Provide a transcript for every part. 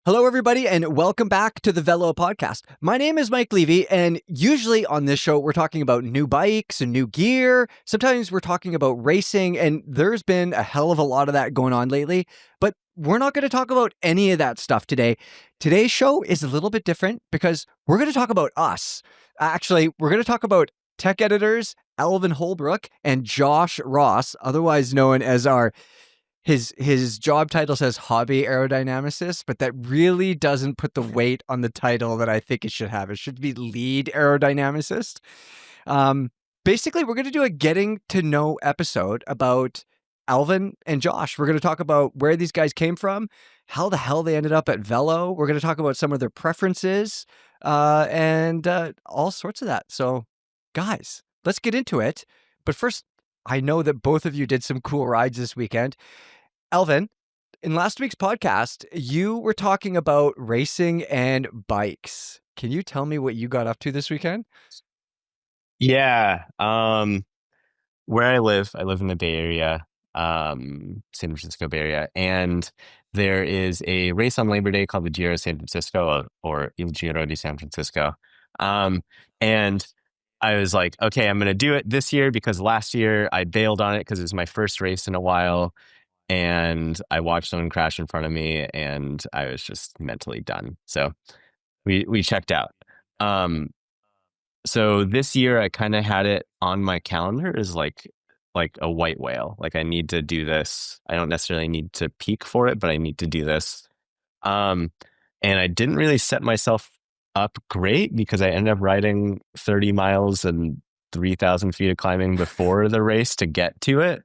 Hello, everybody, and welcome back to the Velo Podcast. My name is Mike Levy, and usually on this show, we're talking about new bikes and new gear. Sometimes we're talking about racing, and there's been a hell of a lot of that going on lately, but we're not going to talk about any of that stuff today. Today's show is a little bit different because we're going to talk about us. Actually, we're going to talk about tech editors Alvin Holbrook and Josh Ross, otherwise known as his job title says hobby aerodynamicist, but that really doesn't put the weight on the title that I think it should have. It should be lead aerodynamicist. Basically, we're going to do a getting to know episode about Alvin and Josh. We're going to talk about where these guys came from, how the hell they ended up at Velo. We're going to talk about some of their preferences and all sorts of that. So, guys, let's get into it. But first, I know that both of you did some cool rides this weekend. Alvin, in last week's podcast, you were talking about racing and bikes. Can you tell me what you got up to this weekend? Yeah. Where I live in the Bay Area, San Francisco Bay Area, and there is a race on Labor Day called the Giro San Francisco or Il Giro di San Francisco. And I was like, okay, I'm going to do it this year because last year I bailed on it because it was my first race in a while. And I watched someone crash in front of me and I was just mentally done. So we checked out. So this year I kind of had it on my calendar as like a white whale. Like I need to do this. I don't necessarily need to peak for it, but I need to do this. And I didn't really set myself up great because I ended up riding 30 miles and 3,000 feet of climbing before the race to get to it.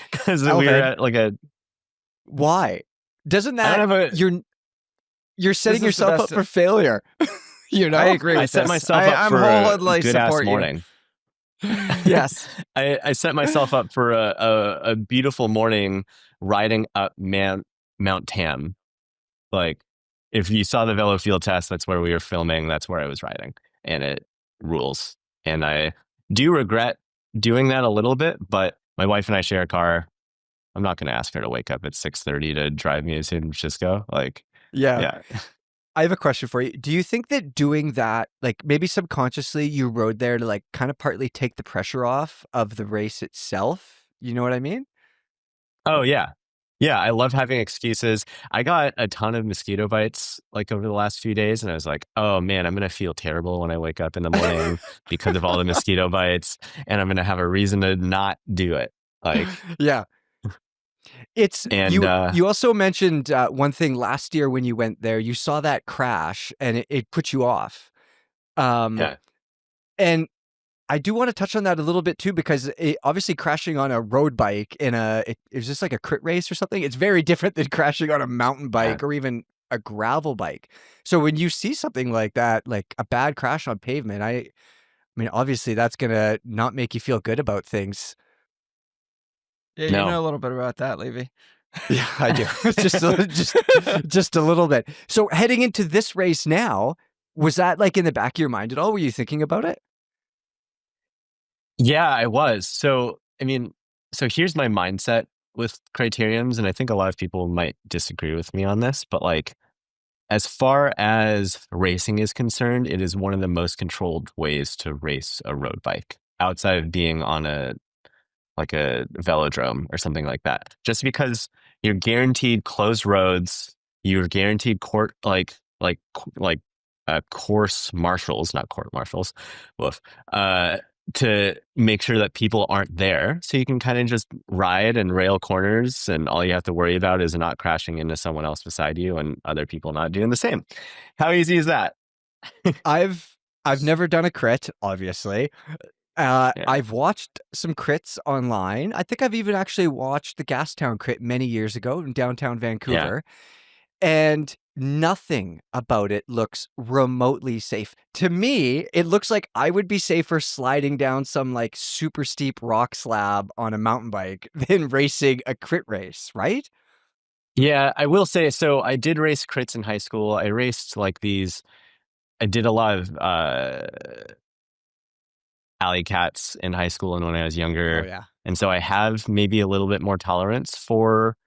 Because we were at like a... Why? Doesn't that... You're setting yourself up for failure. You know? I agree. I set myself up for a good-ass morning. Yes. I set myself up for a beautiful morning riding up Mount Tam. Like, if you saw the Velo field test, that's where we were filming. That's where I was riding. And it rules. And I do regret doing that a little bit, but my wife and I share a car. I'm not going to ask her to wake up at 6:30 to drive me to San Francisco. Like, yeah. I have a question for you. Do you think that doing that, like maybe subconsciously you rode there to like kind of partly take the pressure off of the race itself? You know what I mean? Oh, yeah. Yeah, I love having excuses. I got a ton of mosquito bites like over the last few days, and I was like, oh man, I'm going to feel terrible when I wake up in the morning because of all the mosquito bites, and I'm going to have a reason to not do it. Like, yeah. You also mentioned one thing last year when you went there, you saw that crash and it put you off. Yeah. And I do want to touch on that a little bit too, because obviously crashing on a road bike it was just like a crit race or something. It's very different than crashing on a mountain bike or even a gravel bike. So when you see something like that, like a bad crash on pavement, I mean, obviously that's going to not make you feel good about things. Yeah, you know a little bit about that, Levy. Yeah, I do. just a little bit. So heading into this race now, was that like in the back of your mind at all? Were you thinking about it? Yeah, I was. So, I mean, so here's my mindset with criteriums, and I think a lot of people might disagree with me on this, but like, as far as racing is concerned, it is one of the most controlled ways to race a road bike outside of being on a velodrome or something like that. Just because you're guaranteed closed roads, you're guaranteed course marshals, not court marshals, to make sure that people aren't there. So you can kind of just ride and rail corners, and all you have to worry about is not crashing into someone else beside you and other people not doing the same. How easy is that? I've never done a crit, obviously. I've watched some crits online. I think I've even actually watched the Gastown crit many years ago in downtown Vancouver. And nothing about it looks remotely safe. To me, it looks like I would be safer sliding down some like super steep rock slab on a mountain bike than racing a crit race, right? Yeah, I will say, so I did race crits in high school. I raced like these, I did a lot of alley cats in high school and when I was younger. Oh, yeah. And so I have maybe a little bit more tolerance for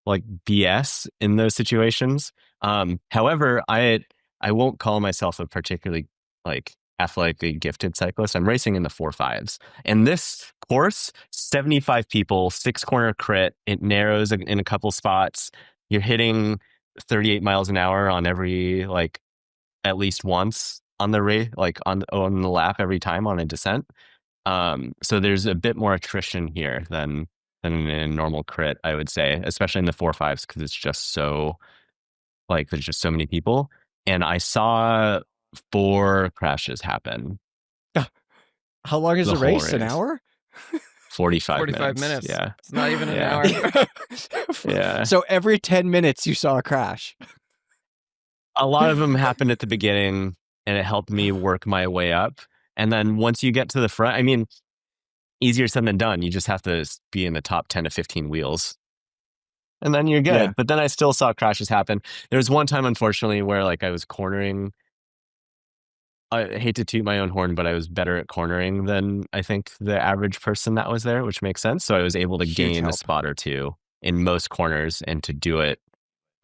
like BS in those situations. However, I won't call myself a particularly like athletically gifted cyclist. I'm racing in the 4.5s. And this course, 75 people, 6-corner crit. It narrows in a couple spots. You're hitting 38 miles an hour on every, like, at least once on the race, like on the lap every time on a descent. So there's a bit more attrition here than in a normal crit, I would say, especially in the 4.5s, because it's just so, like, there's just so many people. And I saw 4 crashes happen. How long is the race? An hour? 45 minutes. Yeah. It's not even an hour. Yeah. So every 10 minutes you saw a crash. A lot of them happened at the beginning, and it helped me work my way up. And then once you get to the front, I mean, easier said than done. You just have to be in the top 10 to 15 wheels. And then you're good. Yeah. But then I still saw crashes happen. There was one time, unfortunately, where like I was cornering. I hate to toot my own horn, but I was better at cornering than I think the average person that was there, which makes sense. So I was able to gain a spot or two in most corners and to do it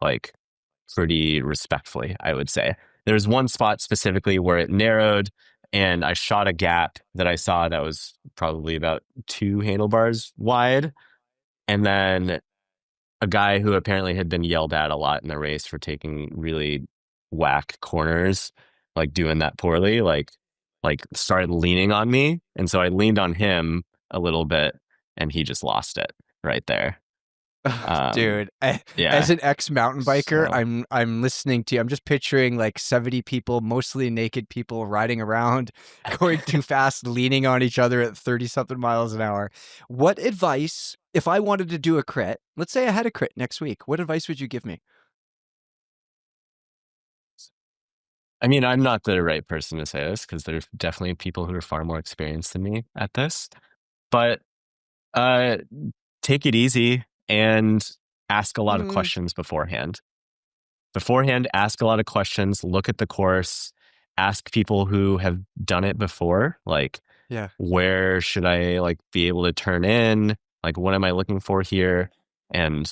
like pretty respectfully, I would say. There's one spot specifically where it narrowed and I shot a gap that I saw that was probably about 2 handlebars wide. And then a guy who apparently had been yelled at a lot in the race for taking really whack corners, like doing that poorly, like started leaning on me. And so I leaned on him a little bit and he just lost it right there. Dude, yeah. As an ex-mountain biker, So- I'm listening to you. I'm just picturing like 70 people, mostly naked people, riding around, going too fast, leaning on each other at 30-something miles an hour. What advice, if I wanted to do a crit, let's say I had a crit next week, what advice would you give me? I mean, I'm not the right person to say this because there's definitely people who are far more experienced than me at this. But take it easy and ask a lot of questions beforehand. Ask a lot of questions, look at the course, ask people who have done it before, like, where should I like be able to turn in? Like, what am I looking for here? And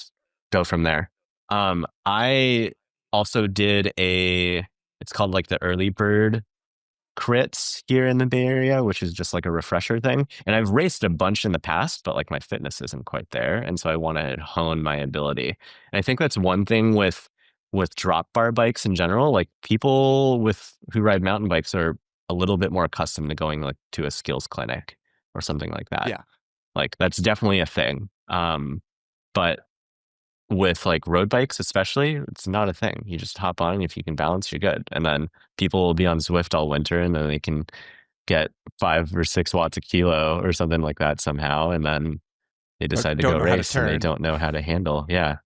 go from there. I also did it's called like the early bird crits here in the Bay Area, which is just like a refresher thing. And I've raced a bunch in the past, but like my fitness isn't quite there. And so I want to hone my ability. And I think that's one thing with drop bar bikes in general. Like people who ride mountain bikes are a little bit more accustomed to going like to a skills clinic or something like that. Yeah. Like that's definitely a thing. But with like road bikes especially, it's not a thing. You just hop on and if you can balance, you're good. And then people will be on Zwift all winter and then they can get 5 or 6 watts a kilo or something like that somehow. And then they decide to go race and they don't know how to handle. Yeah.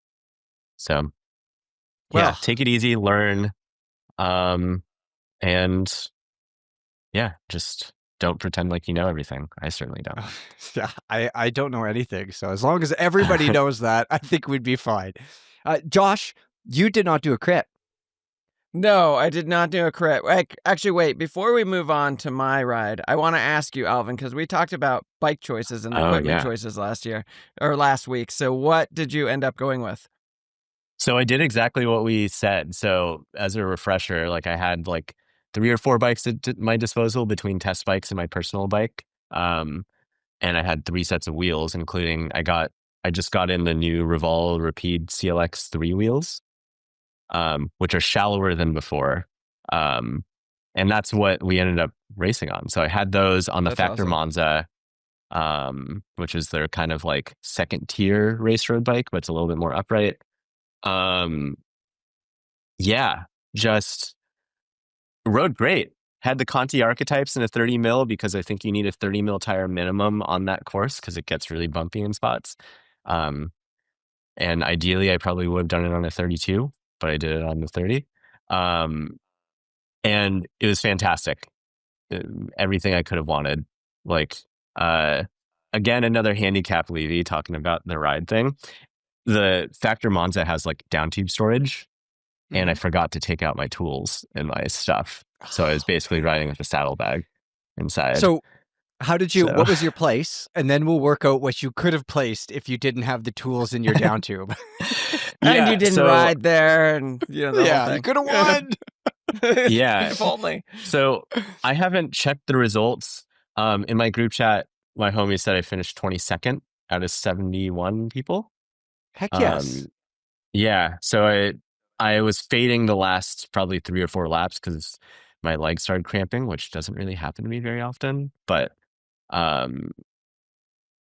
So take it easy, learn. And just don't pretend like you know everything. I certainly don't. Yeah, I don't know anything. So as long as everybody knows that, I think we'd be fine. Josh, you did not do a crit. No, I did not do a crit. Actually, wait, before we move on to my ride, I want to ask you, Alvin, because we talked about bike choices and equipment choices last week. So what did you end up going with? So I did exactly what we said. So as a refresher, like I had like 3 or 4 bikes at my disposal between test bikes and my personal bike. And I had 3 sets of wheels, including I just got in the new Revol Rapide CLX 3 wheels, which are shallower than before. And that's what we ended up racing on. So I had those on the Factor Monza, which is their kind of like second tier race road bike, but it's a little bit more upright. Just rode great. Had the Conti archetypes in a 30 mil because I think you need a 30 mil tire minimum on that course because it gets really bumpy in spots. And ideally I probably would have done it on a 32, but I did it on the 30. And it was fantastic. Everything I could have wanted. Like, again, another handicap Levy talking about the ride thing. The Factor Monza has like down tube storage. And I forgot to take out my tools and my stuff. So I was basically riding with a saddlebag inside. So How did you, So- what was your place? And then we'll work out what you could have placed if you didn't have the tools in your down tube. And you didn't ride there, and the whole thing. You could have won. Yeah. If only. So I haven't checked the results. In my group chat, my homie said I finished 22nd out of 71 people. Heck yes. Yeah. So I was fading the last probably 3 or 4 laps because my legs started cramping, which doesn't really happen to me very often. But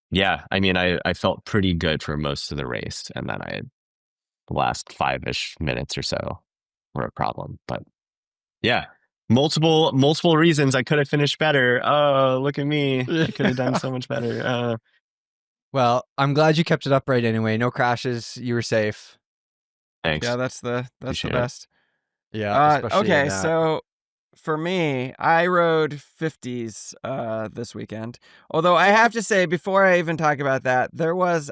yeah, I mean, I felt pretty good for most of the race, and then the last 5-ish minutes or so were a problem. But yeah, multiple reasons I could have finished better. Oh, look at me! I could have done so much better. Well, I'm glad you kept it upright anyway. No crashes. You were safe. Thanks. Yeah, that's the Appreciate best. Yeah. Especially in okay, that. so for me, I rode 50s this weekend. Although I have to say, before I even talk about that,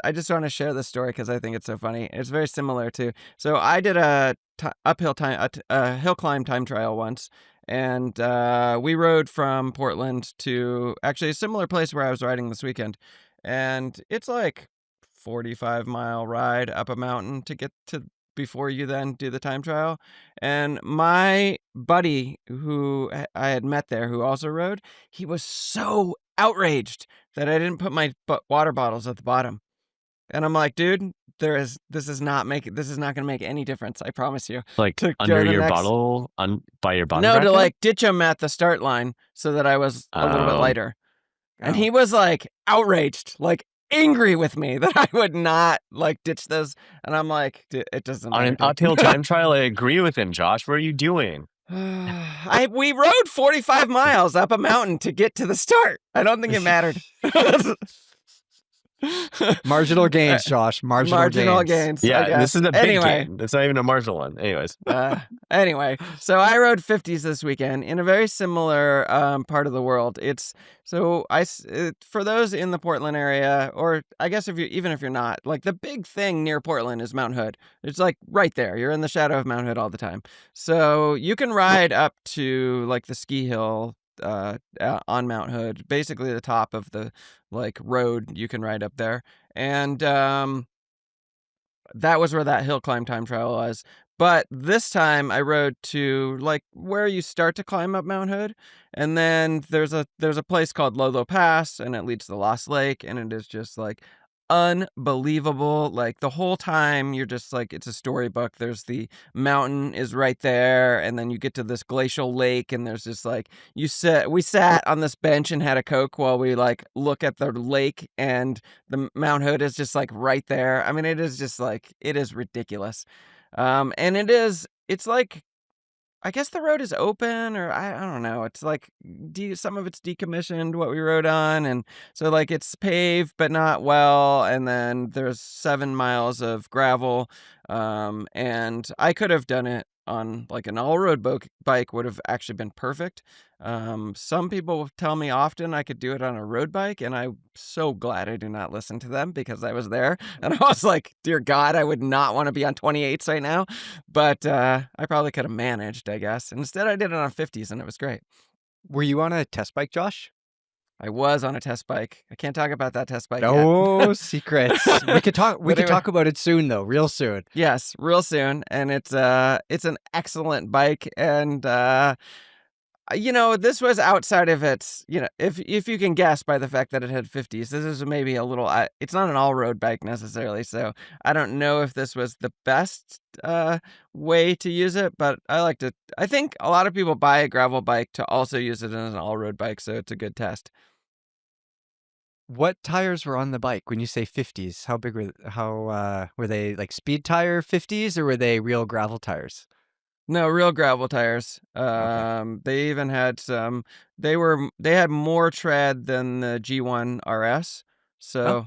I just want to share this story because I think it's so funny. It's very similar to, so I did a hill climb time trial once, and we rode from Portland to actually a similar place where I was riding this weekend. And it's like 45-mile ride up a mountain to get to before you then do the time trial. And my buddy who I had met there, who also rode, he was so outraged that I didn't put my water bottles at the bottom. And I'm like, dude, this is not going to make any difference. I promise you. Like To under go your next- bottle, by your bottom No, to bracket? like ditch him at the start line so that I was a little bit Oh. lighter. And he was like outraged, like angry with me that I would not like ditch those. And I'm like, it doesn't On matter. an uphill time trial, I agree with him, Josh. What are you doing? We rode 45 miles up a mountain to get to the start. I don't think it mattered. Marginal gains, Josh. Marginal gains. I Yeah, guess. this is a big Anyway. game. It's not even a marginal one. Anyways. Anyway, so I rode 50s this weekend in a very similar part of the world. For those in the Portland area, or I guess even if you're not, like the big thing near Portland is Mount Hood. It's like right there. You're in the shadow of Mount Hood all the time. So you can ride up to like the ski hill on Mount Hood, basically the top of the like road. You can ride up there, and that was where that hill climb time trial was. But this time I rode to like where you start to climb up Mount Hood, and then there's a place called Lolo Pass, and it leads to Lost Lake, and it is just like unbelievable. Like the whole time you're just like, it's a storybook. There's the mountain is right there, and then you get to this glacial lake, and there's just like we sat on this bench and had a Coke while we like look at the lake, and the Mount Hood is just like right there. I mean, it is just like, it is ridiculous. And it's like, I guess the road is open, or I don't know. It's like some of it's decommissioned, what we rode on. And so like it's paved, but not well. And then there's 7 miles of gravel. And I could have done it on like an all-road bike would have actually been perfect. Some people tell me often I could do it on a road bike, and I'm so glad I do not listen to them because I was there and I was like, dear God, I would not want to be on 28s right now. But I probably could have managed, I guess. Instead, I did it on 50s, and it was great. Were you on a test bike, Josh? I was on a test bike. I can't talk about that test bike No yet. secrets. We could talk. We could talk about it soon, though. Real soon. Yes, real soon. And it's an excellent bike. And this was outside of its, if you can guess by the fact that it had 50s, this is maybe a little, it's not an all-road bike necessarily, so I don't know if this was the best way to use it, but I liked it. I think a lot of people buy a gravel bike to also use it as an all-road bike, so it's a good test. What tires were on the bike when you say 50s? How big were they, like speed tire 50s, or were they real gravel tires? No, real gravel tires. Okay. They even had some. They had more tread than the G1 RS. So,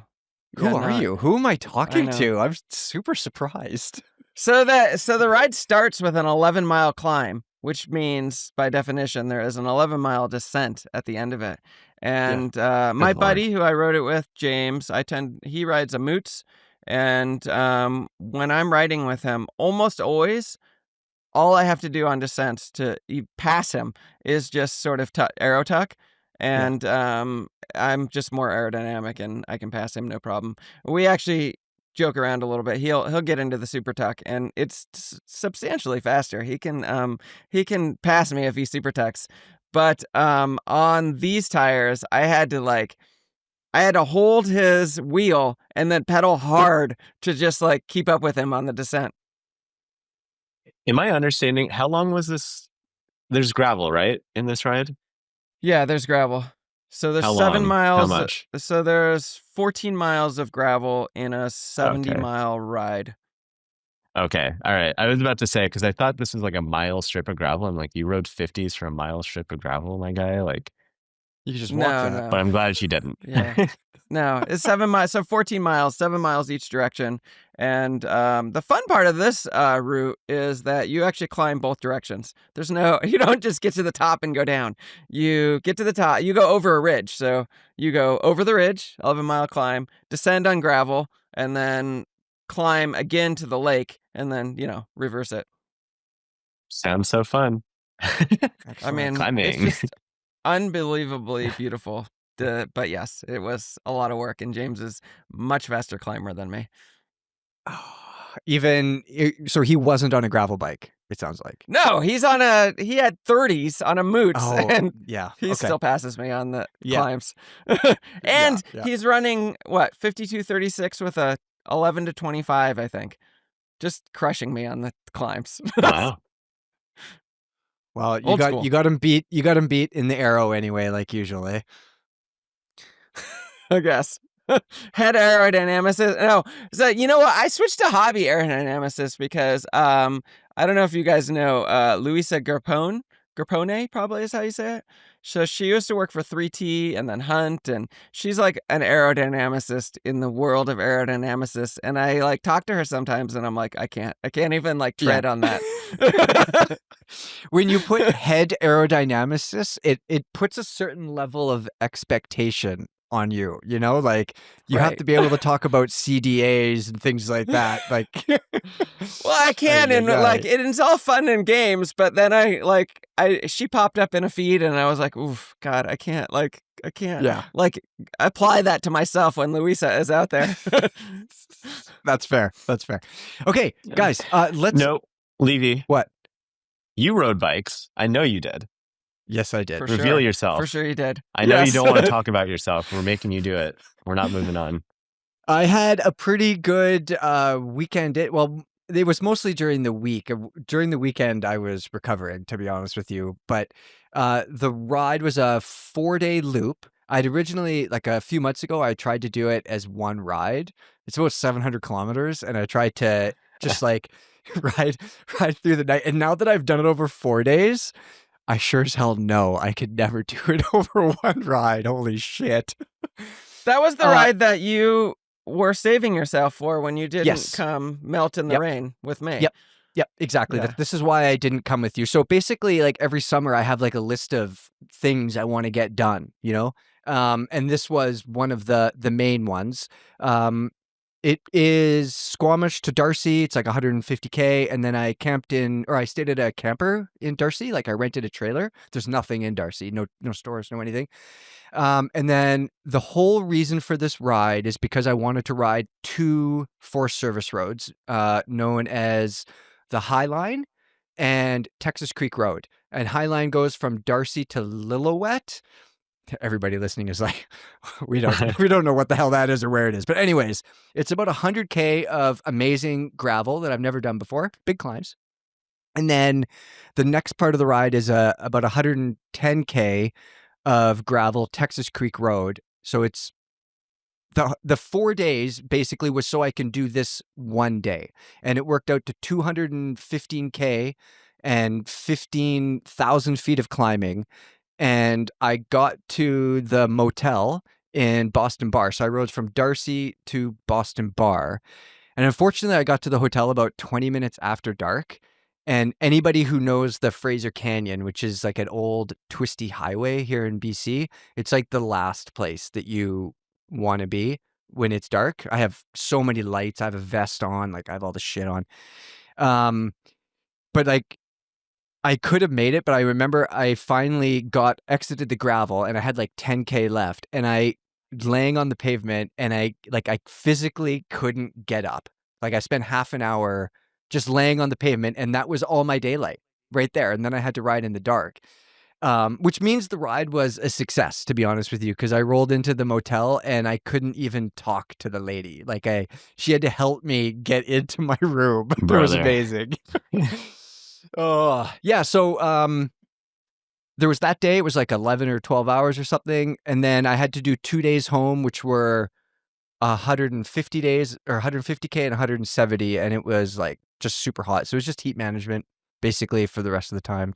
Who are you? Who am I talking know. to? I'm super surprised. So the ride starts with an 11-mile climb, which means by definition there is an 11-mile descent at the end of it. And my buddy who I rode it with, James, he rides a Moots, and when I'm riding with him, almost always, all I have to do on descents to pass him is just sort of aero tuck. And I'm just more aerodynamic and I can pass him no problem. We actually joke around a little bit. He'll get into the super tuck and it's substantially faster. He can pass me if he super tucks. But on these tires, I had to hold his wheel and then pedal hard to just like keep up with him on the descent. Am I understanding, how long was this? There's gravel, right, in this ride? Yeah, there's gravel. So there's How 7 long? miles. How much? So there's 14 miles of gravel in a 70-mile ride. Okay. All right. I was about to say, because I thought this was like a mile strip of gravel. I'm like, you rode 50s for a mile strip of gravel, my guy? Like, you just walk that. No. But I'm glad she didn't. Yeah. No, it's 7 miles. So 14 miles, 7 miles each direction. And the fun part of this route is that you actually climb both directions. You don't just get to the top and go down. You get to the top, you go over a ridge. So you go over the ridge, 11-mile climb, descend on gravel, and then climb again to the lake, and then, reverse it. Sounds so fun. I mean, climbing. It's just unbelievably beautiful. But yes, it was a lot of work, and James is much faster climber than me. So he wasn't on a gravel bike, it sounds like. No, he had 30s on a Moots, and he still passes me on the climbs. And he's running, 52.36 with a 11 to 25, I think. Just crushing me on the climbs. Wow. Well, you got him beat in the aero anyway, like usually. I guess. Head aerodynamicist. No. So you know what? I switched to hobby aerodynamicist because I don't know if you guys know Luisa Garpone probably is how you say it. So she used to work for 3T and then Hunt, and she's like an aerodynamicist in the world of aerodynamicists. And I like talk to her sometimes, and I'm like, I can't even like tread on that. When you put head aerodynamicist, it puts a certain level of expectation on you, like you have to be able to talk about CDAs and things like that. Like, well, I can, and like it's all fun and games, but then she popped up in a feed, and I was like, oof, God, I can't apply that to myself when Luisa is out there. That's fair. Okay, guys, let's. No, Levy. What? You rode bikes. I know you did. Yes, I did. Reveal yourself. For sure you did. I know you don't want to talk about yourself. We're making you do it. We're not moving on. I had a pretty good weekend. Well, it was mostly during the week. During the weekend, I was recovering, to be honest with you. But the ride was a 4-day loop. I'd originally, like a few months ago, I tried to do it as one ride. It's about 700 kilometers, and I tried to just like ride through the night. And now that I've done it over 4 days, I sure as hell know I could never do it over one ride. Holy shit. That was the ride that you were saving yourself for when you didn't come melt in the rain with me. Yep, exactly. Yeah. This is why I didn't come with you. So basically, like every summer, I have like a list of things I want to get done, and this was one of the main ones. It is Squamish to Darcy. It's like 150K. And then I I stayed at a camper in Darcy. Like I rented a trailer. There's nothing in Darcy. No stores, no anything. And then the whole reason for this ride is because I wanted to ride 2 Forest Service roads, known as the Highline and Texas Creek Road. And Highline goes from Darcy to Lillooet. Everybody listening is like, we don't know what the hell that is or where it is. But anyways, it's about 100K of amazing gravel that I've never done before. Big climbs. And then the next part of the ride is about 110K of gravel, Texas Creek Road. So it's the 4 days basically was so I can do this one day. And it worked out to 215K and 15,000 feet of climbing. And I got to the motel in Boston Bar. So I rode from Darcy to Boston Bar. And unfortunately, I got to the hotel about 20 minutes after dark. And anybody who knows the Fraser Canyon, which is like an old twisty highway here in BC, it's like the last place that you want to be when it's dark. I have so many lights. I have a vest on. Like I have all the shit on. But like, I could have made it, but I remember I finally exited the gravel and I had like 10K left and I laying on the pavement and I physically couldn't get up. Like I spent half an hour just laying on the pavement and that was all my daylight right there. And then I had to ride in the dark. Which means the ride was a success, to be honest with you, because I rolled into the motel and I couldn't even talk to the lady. Like she had to help me get into my room. It was amazing. Oh, yeah. So there was that day, it was like 11 or 12 hours or something. And then I had to do 2 days home, which were 150 days or 150K and 170. And it was like just super hot. So it was just heat management basically for the rest of the time.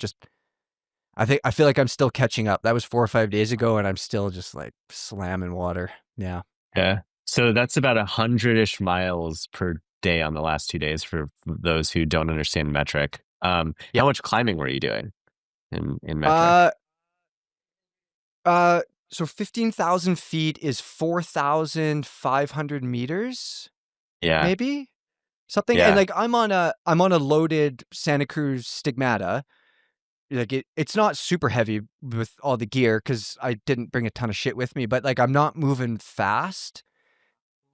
I feel like I'm still catching up. That was 4 or 5 days ago and I'm still just like slamming water. Yeah. Yeah. So that's about 100-ish miles per day on the last 2 days for those who don't understand metric. How much climbing were you doing in metric? So 15,000 feet is 4,500 meters. Yeah. Maybe something. Yeah. And like I'm on a loaded Santa Cruz Stigmata. Like it's not super heavy with all the gear because I didn't bring a ton of shit with me, but like I'm not moving fast.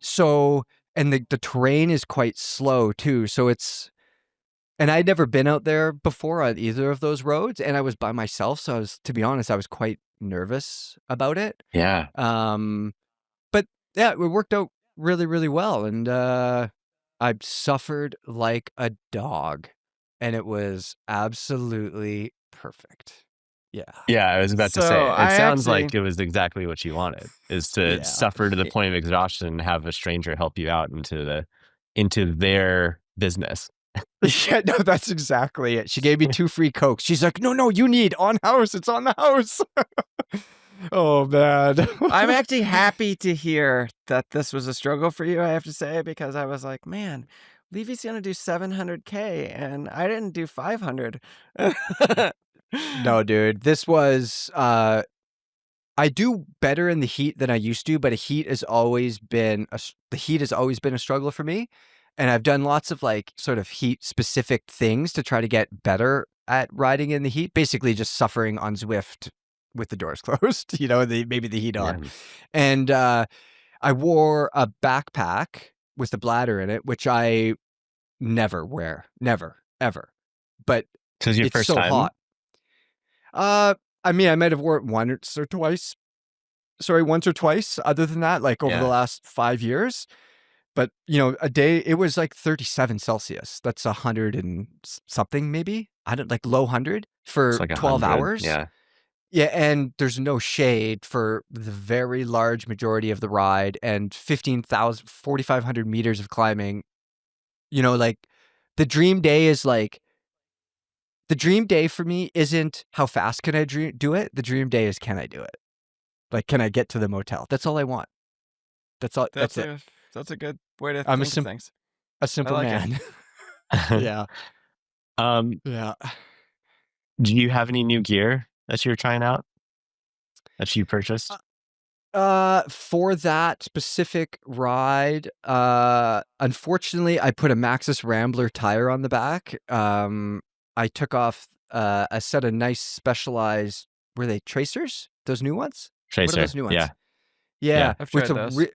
So, and the terrain is quite slow too. So and I'd never been out there before on either of those roads and I was by myself. So to be honest, I was quite nervous about it. Yeah. But yeah, it worked out really, really well. And I suffered like a dog and it was absolutely perfect. Yeah. Yeah, I was about to say, it sounds like it was exactly what you wanted, is to suffer to the point of exhaustion and have a stranger help you out into their business. Yeah, no, that's exactly it. She gave me 2 free Cokes. She's like, no, you need on house. It's on the house. Oh, man. I'm actually happy to hear that this was a struggle for you, I have to say, because I was like, man, Levy's going to do 700K and I didn't do 500. No, dude, this was, I do better in the heat than I used to, but the heat has always been a struggle for me. And I've done lots of like sort of heat specific things to try to get better at riding in the heat, basically just suffering on Zwift with the doors closed, maybe the heat on. And I wore a backpack with the bladder in it, which I never wear, never, ever. But it's your first so time? Hot. I mean, I might have worn it once or twice. Other than that, like over the last 5 years. But, a day, it was like 37 Celsius. That's 100 and something, maybe. I don't like low 100 for like 12 hours. Yeah. Yeah. And there's no shade for the very large majority of the ride and 4,500 meters of climbing. Like the dream day for me isn't how fast can I do it? The dream day is, can I do it? Like, can I get to the motel? That's all I want. That's all. That's it. That's a good way to think of things. A simple man. Yeah. Yeah. Do you have any new gear that you're trying out that you purchased? For that specific ride, unfortunately, I put a Maxxis Rambler tire on the back. I took off a set of nice Specialized, were they Tracers? Those new ones? Tracer. What are those new ones? Yeah. I've tried those.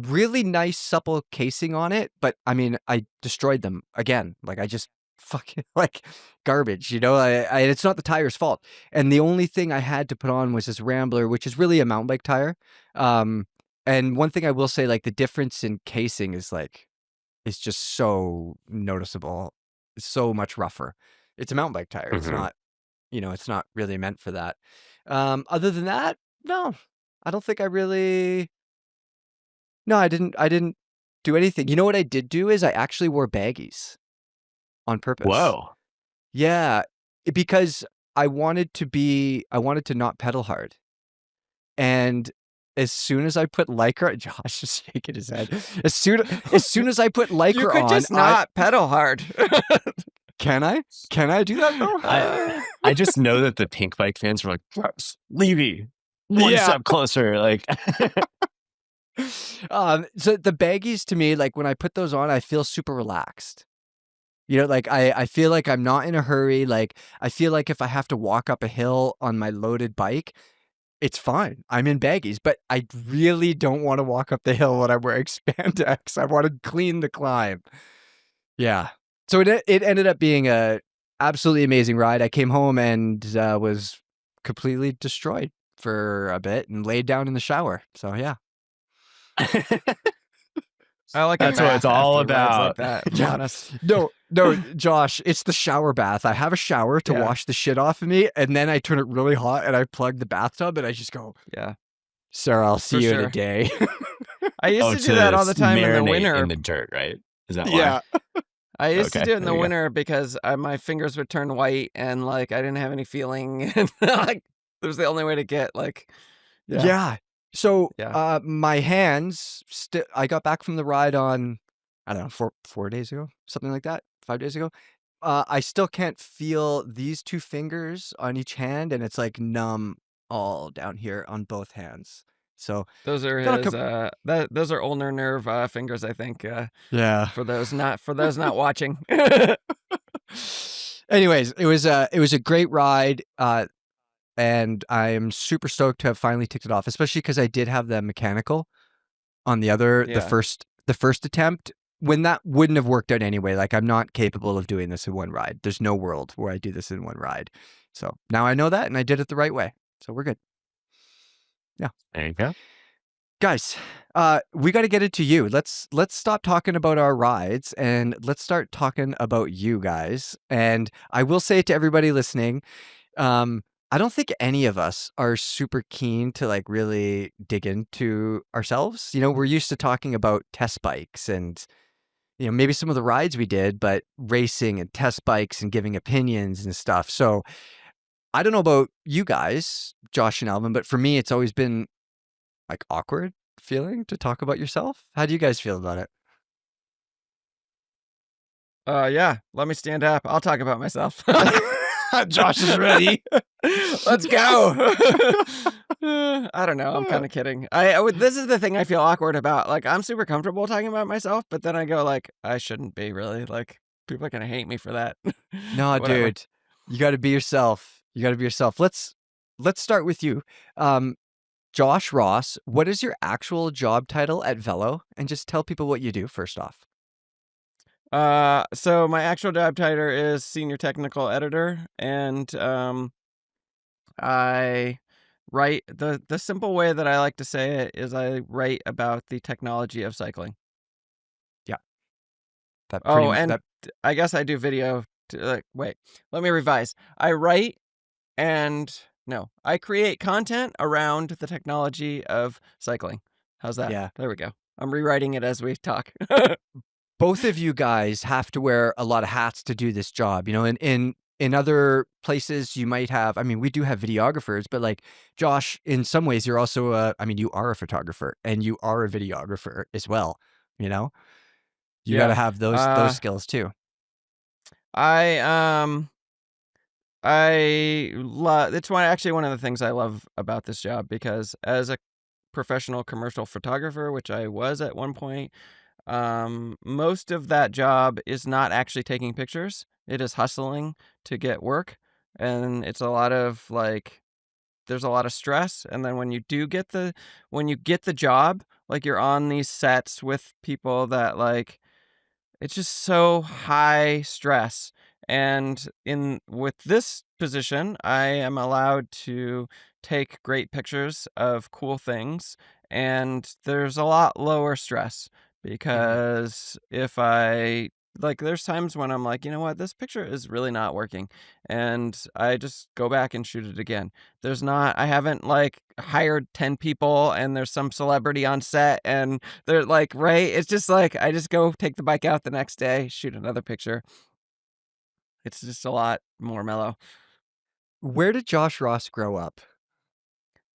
Really nice supple casing on it, but I mean, I destroyed them again. Like I just fucking like garbage, it's not the tire's fault. And the only thing I had to put on was this Rambler, which is really a mountain bike tire. And one thing I will say, like the difference in casing is just so noticeable. It's so much rougher. It's a mountain bike tire. Mm-hmm. It's not, it's not really meant for that. Other than that, no, I don't think I really. No, I didn't do anything. You know what I did do is I actually wore baggies on purpose. Whoa. Yeah, because I wanted to not pedal hard. And as soon as I put Lycra, Josh is shaking his head. As soon as I put Lycra on, you could just not pedal hard. Can I? Can I do that though? I just know that the Pink Bike fans were like, "Gross, Levy, one step closer." Like, so the baggies to me, like when I put those on, I feel super relaxed. You know, like I feel like I'm not in a hurry. Like I feel like if I have to walk up a hill on my loaded bike, it's fine. I'm in baggies, but I really don't want to walk up the hill when I'm wearing spandex. I want to clean the climb. Yeah. So it ended up being a absolutely amazing ride. I came home and was completely destroyed for a bit and laid down in the shower. So yeah. I like That's what it's all about. Like that, if I'm honest. No, Josh, it's the shower bath. I have a shower to wash the shit off of me, and then I turn it really hot and I plug the bathtub and I just go, Sarah, I'll see you in a day. I used to do that all the time in the winter. In the dirt, right? Is that why? Yeah. I used to do it in the winter because my fingers would turn white and like I didn't have any feeling, and like it was the only way to get like. Yeah. So my hands, I got back from the ride on, I don't know, 4 days ago, something like that, 5 days ago. I still can't feel these 2 fingers on each hand, and it's like numb all down here on both hands. So those are his, those are ulnar nerve fingers, I think. Yeah. For those not watching. Anyways, it was a great ride. And I'm super stoked to have finally ticked it off, especially because I did have the mechanical on the first attempt, when that wouldn't have worked out anyway. Like, I'm not capable of doing this in one ride. There's no world where I do this in one ride. So now I know that, and I did it the right way. So we're good. Yeah. There you go. Guys, we got to get into you. Let's stop talking about our rides and let's start talking about you guys. And I will say to everybody listening, I don't think any of us are super keen to like really dig into ourselves. You know, we're used to talking about test bikes and, you know, maybe some of the rides we did, but racing and test bikes and giving opinions and stuff. So I don't know about you guys, Josh and Alvin, but for me, it's always been like awkward feeling to talk about yourself. How do you guys feel about it? Yeah, let me stand up. I'll talk about myself. Josh is ready. Let's go. I don't know. I'm kind of kidding. This is the thing I feel awkward about. Like, I'm super comfortable talking about myself, but then I go like, I shouldn't be really. Like, people are gonna hate me for that. No, dude, you got to be yourself. You got to be yourself. Let's start with you, Josh Ross. What is your actual job title at Velo? And just tell people what you do first off. So my actual job title is senior technical editor, and I write the simple way that I like to say it is I write about the technology of cycling. Yeah. I guess I do video. Wait, let me revise. I create content around the technology of cycling. How's that? Yeah. There we go. I'm rewriting it as we talk. Both of you guys have to wear a lot of hats to do this job. You know, in other places you might have, I mean, we do have videographers, but like Josh, in some ways you're also you are a photographer and you are a videographer as well. You know, you got to have those skills too. It's one of the things I love about this job, because as a professional commercial photographer, which I was at one point, most of that job is not actually taking pictures. It is hustling to get work, and it's a lot of like, there's a lot of stress. And then when you get the job, like, you're on these sets with people that like, it's just so high stress. And with this position, I am allowed to take great pictures of cool things, and there's a lot lower stress, because if there's times when I'm like, you know what, this picture is really not working, and I just go back and shoot it again. I haven't like hired 10 people and there's some celebrity on set and they're like, right? It's just like, I just go take the bike out the next day, shoot another picture. It's just a lot more mellow. Where did Josh Ross grow up?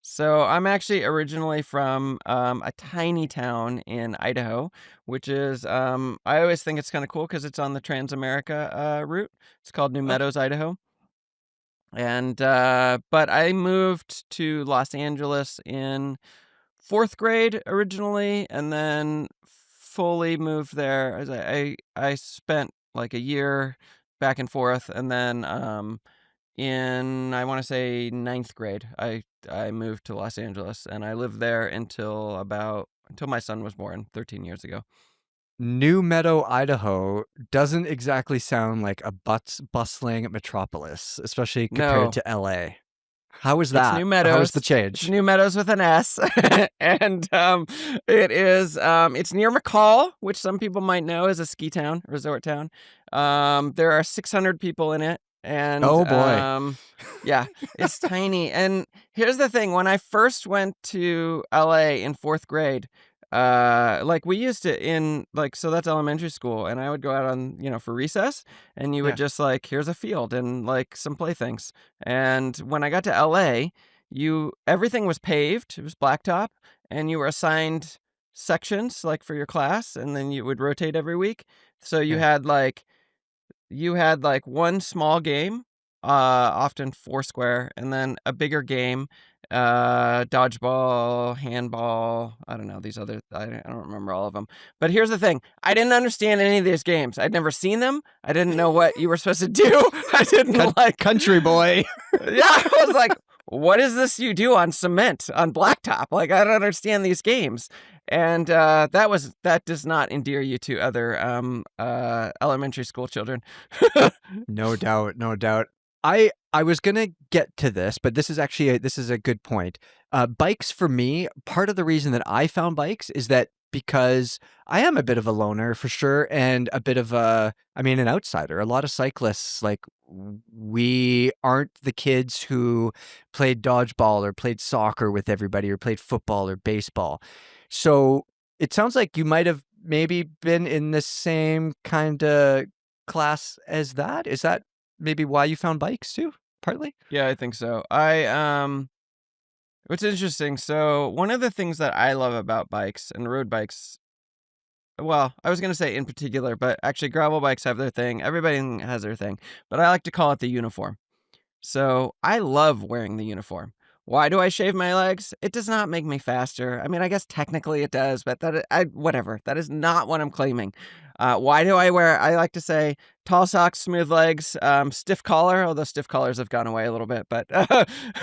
So I'm actually originally from a tiny town in Idaho, which is, I always think it's kind of cool because it's on the Trans-America route. It's called New Meadows, Idaho. And but I moved to Los Angeles in 4th grade originally, and then fully moved there as I spent like a year back and forth, and then in I want to say ninth grade, I moved to Los Angeles, and I lived there until my son was born 13 years ago. New Meadow, Idaho doesn't exactly sound like a bustling metropolis, especially compared No. to LA. How is It's that? New Meadows. How is the It's change? New Meadows with an S, and it is. It's near McCall, which some people might know is a ski town, resort town. There are 600 people in it, and Oh boy. yeah, it's tiny. And here's the thing: when I first went to LA in 4th grade, like we used to so that's elementary school, and I would go out on for recess, and you would Yeah. just like, here's a field and like some playthings. And when I got to LA, everything was paved, it was blacktop, and you were assigned sections like for your class, and then you would rotate every week. So you Yeah. had like one small game, often Foursquare, and then a bigger game, dodgeball, handball. I don't know these other. I don't remember all of them. But here's the thing: I didn't understand any of these games. I'd never seen them. I didn't know what you were supposed to do. I didn't Country boy. Yeah, I was like, what is this you do on cement on blacktop? Like, I don't understand these games. And that does not endear you to other elementary school children. No doubt, no doubt. I was gonna get to this, but this is actually this is a good point. Bikes for me, part of the reason that I found bikes is that because I am a bit of a loner for sure, and a bit of an outsider. A lot of cyclists, like we aren't the kids who played dodgeball or played soccer with everybody or played football or baseball. So it sounds like you might have maybe been in the same kind of class as that. Is that maybe why you found bikes too? Partly? Yeah, I think so. What's interesting, so one of the things that I love about bikes and road bikes, well, I was going to say in particular, but actually gravel bikes have their thing. Everybody has their thing, but I like to call it the uniform. So I love wearing the uniform. Why do I shave my legs? It does not make me faster. I mean, I guess technically it does, but whatever. That is not what I'm claiming. Why do I wear? I like to say tall socks, smooth legs, stiff collar. Although stiff collars have gone away a little bit, but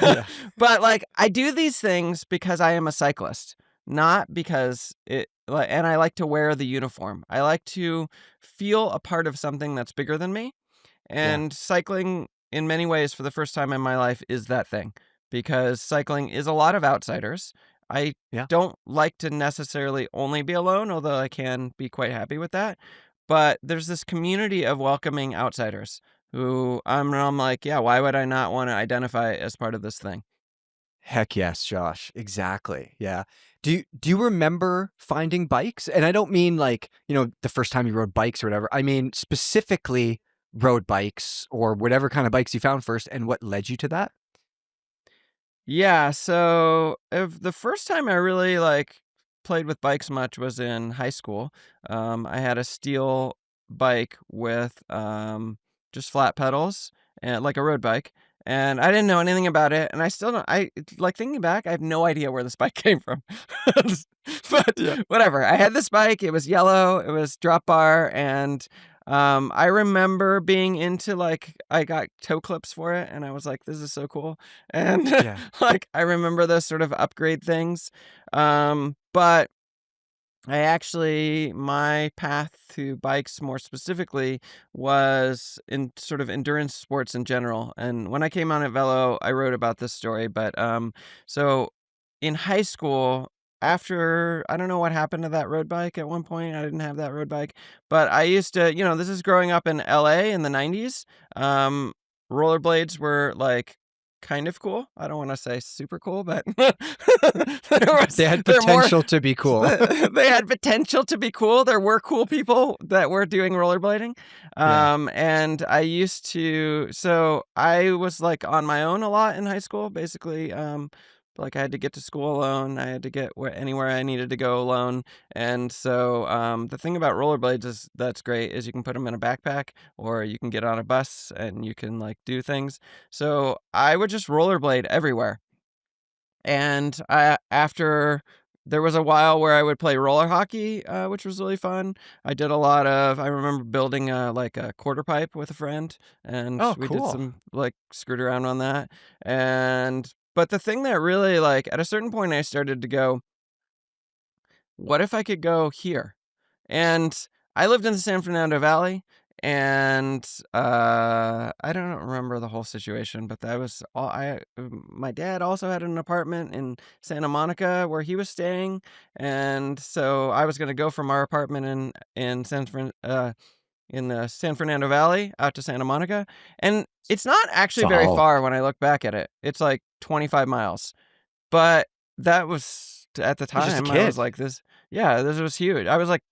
Yeah. but like I do these things because I am a cyclist, not because it. And I like to wear the uniform. I like to feel a part of something that's bigger than me, Yeah. and cycling in many ways for the first time in my life is that thing, because cycling is a lot of outsiders. I Yeah. don't like to necessarily only be alone, although I can be quite happy with that. But there's this community of welcoming outsiders who I'm like, yeah, why would I not want to identify as part of this thing? Heck yes, Josh. Exactly. Yeah. Do you remember finding bikes? And I don't mean like, the first time you rode bikes or whatever. I mean specifically road bikes or whatever kind of bikes you found first and what led you to that? Yeah, so if the first time I really played with bikes much was in high school. I had a steel bike with just flat pedals and like a road bike, and I didn't know anything about it, and I still don't. Thinking back, I have no idea where this bike came from. But Yeah. whatever. I had this bike. It was yellow. It was drop bar, and I remember being into I got toe clips for it, and I was like, "This is so cool." And Yeah. I remember those sort of upgrade things. But my path to bikes more specifically was in sort of endurance sports in general. And when I came on at Velo, I wrote about this story. But so in high school, after I don't know what happened to that road bike at one point, I didn't have that road bike, but I used to, this is growing up in LA in the 90s. Rollerblades were kind of cool. I don't want to say super cool, but They had potential to be cool. They had potential to be cool. There were cool people that were doing rollerblading. Yeah. And I used to, so I was on my own a lot in high school, basically. I had to get to school alone. I had to get anywhere I needed to go alone. And so the thing about rollerblades that's great is you can put them in a backpack, or you can get on a bus and you can do things. So I would just rollerblade everywhere. And after there was a while where I would play roller hockey, which was really fun. I did a lot of. I remember building a quarter pipe with a friend, and Oh, we did cool. some screwed around on that. But the thing that really at a certain point I started to go, what if I could go here? And I lived in the San Fernando Valley, and I don't remember the whole situation, but that was all. My dad also had an apartment in Santa Monica where he was staying, and so I was going to go from our apartment in the San Fernando Valley out to Santa Monica, and it's not actually very far when I look back at it. It's like 25 miles, but that was at the You're just a time I kid. was like this. Yeah, this was huge. I was like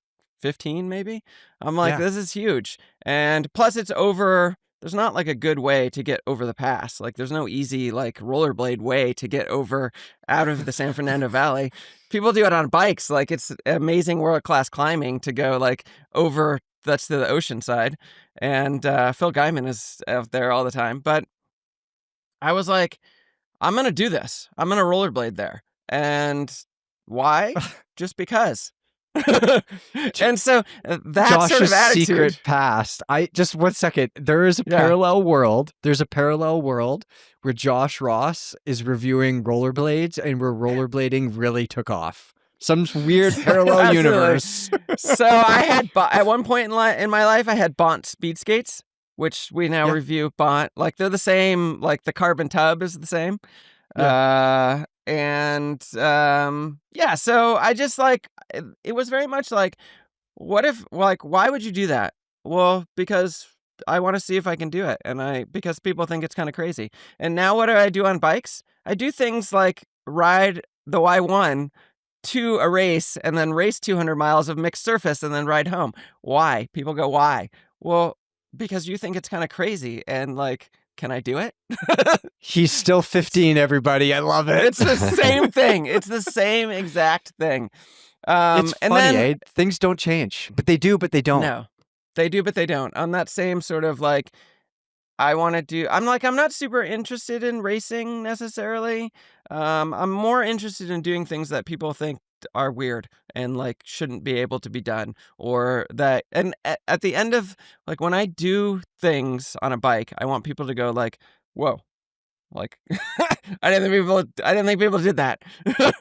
15 maybe. I'm like, Yeah. this is huge. And plus it's over. There's not like a good way to get over the pass. Like there's no easy rollerblade way to get over out of the San Fernando Valley. People do it on bikes. Like it's amazing world-class climbing to go over that's to the ocean side. And Phil Guyman is out there all the time. But I was like, I'm going to do this. I'm going to rollerblade there. And why? Just because. And so that Josh's sort of attitude. secret past. Just 1 second. There is a parallel world. There's a parallel world where Josh Ross is reviewing rollerblades and where rollerblading really took off. Some weird parallel universe. So I had at one point in my life I had Bont speed skates, which we now review. Bont, they're the same. The carbon tub is the same. Yeah. So I just it was very much what if why would you do that? Well, because I want to see if I can do it, and because people think it's kind of crazy. And now what do I do on bikes? I do things like ride the Y1 to a race and then race 200 miles of mixed surface and then ride home. Why? People go, why? Well, because you think it's kind of crazy, and can I do it? He's still 15, everybody. I love it. It's the same thing. It's the same exact thing. It's funny, Things don't change. But they do, but they don't. No. They do, but they don't. On that same sort of I want to do... I'm not super interested in racing necessarily. I'm more interested in doing things that people think are weird and shouldn't be able to be done, or that, and at the end of when I do things on a bike, I want people to go whoa, I didn't think people did that.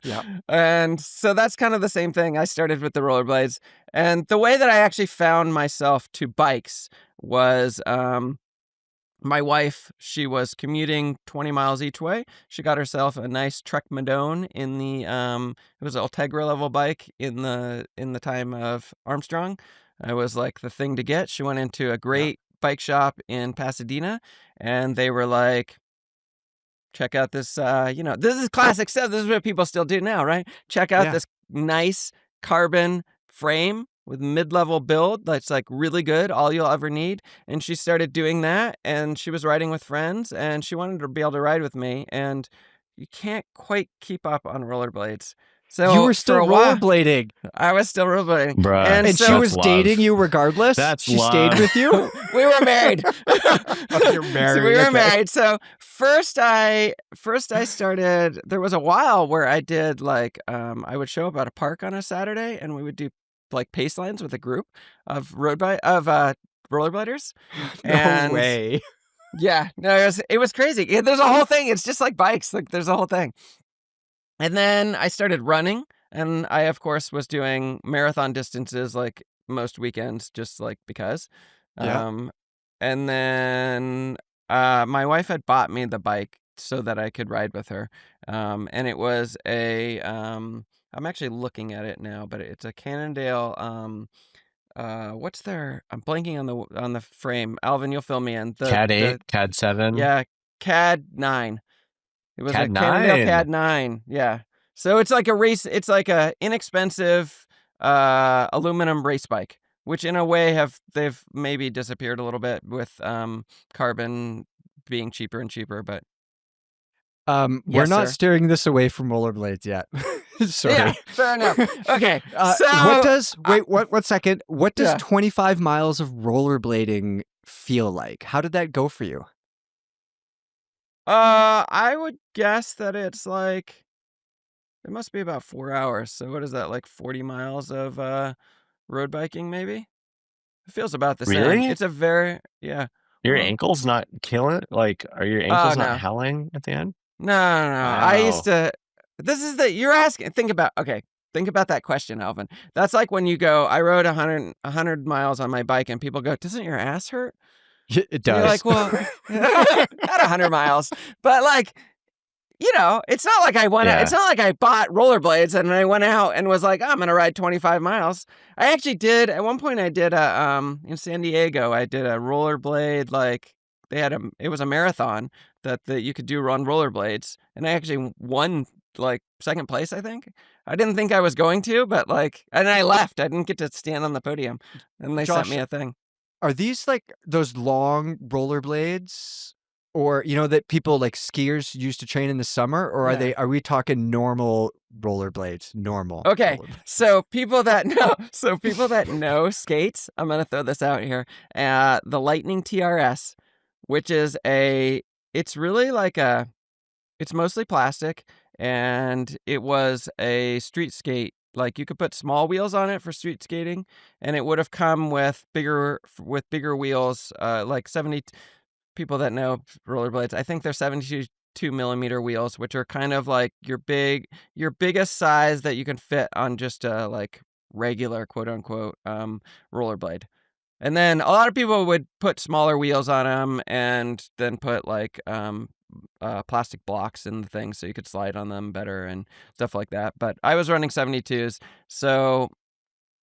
Yeah. And so that's kind of the same thing. I started with the rollerblades, and the way that I actually found myself to bikes was my wife, she was commuting 20 miles each way. She got herself a nice Trek Madone in the it was an Ultegra level bike in the time of Armstrong. It was the thing to get. She went into a great bike shop in Pasadena, and they were like, check out this this is classic stuff. This is what people still do now, right? Check out this nice carbon frame with mid-level build that's really good, all you'll ever need. And she started doing that, and she was riding with friends, and she wanted to be able to ride with me, and you can't quite keep up on rollerblades. So you were still rollerblading. I was still rollerblading. Bruh, and so she was dating you regardless? She stayed with you? We were married. You're married. So we were married. So first I started, there was a while where I did I would show up at a park on a Saturday, and we would do pace lines with a group of rollerbladers. No way. Yeah, no, it was crazy. There's a whole thing. It's just like bikes. There's a whole thing. And then I started running, and I of course was doing marathon distances most weekends, just because. Yeah. And then my wife had bought me the bike so that I could ride with her. And it was a I'm actually looking at it now, but it's a Cannondale. What's their? I'm blanking on the frame. Alvin, you'll fill me in. CAD 8, CAD 7. Yeah, CAD 9. It was CAD a Cannondale 9. CAD 9. Yeah. So it's like a race. It's like a inexpensive aluminum race bike, which in a way they've maybe disappeared a little bit with carbon being cheaper and cheaper, but. We're not steering this away from rollerblades yet. Sorry. Yeah, fair enough. Okay. What second? What does 25 miles of rollerblading feel like? How did that go for you? I would guess that it's It must be about 4 hours. So what is that, like 40 miles of road biking maybe? It feels about the same. Really? It's a very, yeah. Your Well, ankles not killing? Like, are your oh, ankles not no. howling at the end? No. I used Wow. to, you're asking, think about that question, Alvin. That's like when you go, I rode 100 miles on my bike and people go, doesn't your ass hurt? It And you're does. like, well, not 100 miles, but like, it's not like it's Yeah. not like I bought rollerblades and I went out and was like, oh, I'm going to ride 25 miles. I actually did. At one point I did in San Diego, I did a rollerblade, like it was a marathon that you could do on rollerblades. And I actually won like second place, I think. I didn't think I was going to, but and I left. I didn't get to stand on the podium and they sent Josh, me a thing. are these like those long rollerblades, or that people like skiers use to train in the summer, or Yeah. are we talking normal rollerblades? Normal. Okay, rollerblades. so people that know skates, I'm gonna throw this out here. The Lightning TRS, which is it's really it's mostly plastic, and it was a street skate. Like you could put small wheels on it for street skating, and it would have come with bigger wheels, like 70. People that know rollerblades, I think they're 72 millimeter wheels, which are kind of like your biggest size that you can fit on just a like regular quote unquote rollerblade. And then a lot of people would put smaller wheels on them and then put like plastic blocks in the thing so you could slide on them better and stuff like that. But I was running 72s, so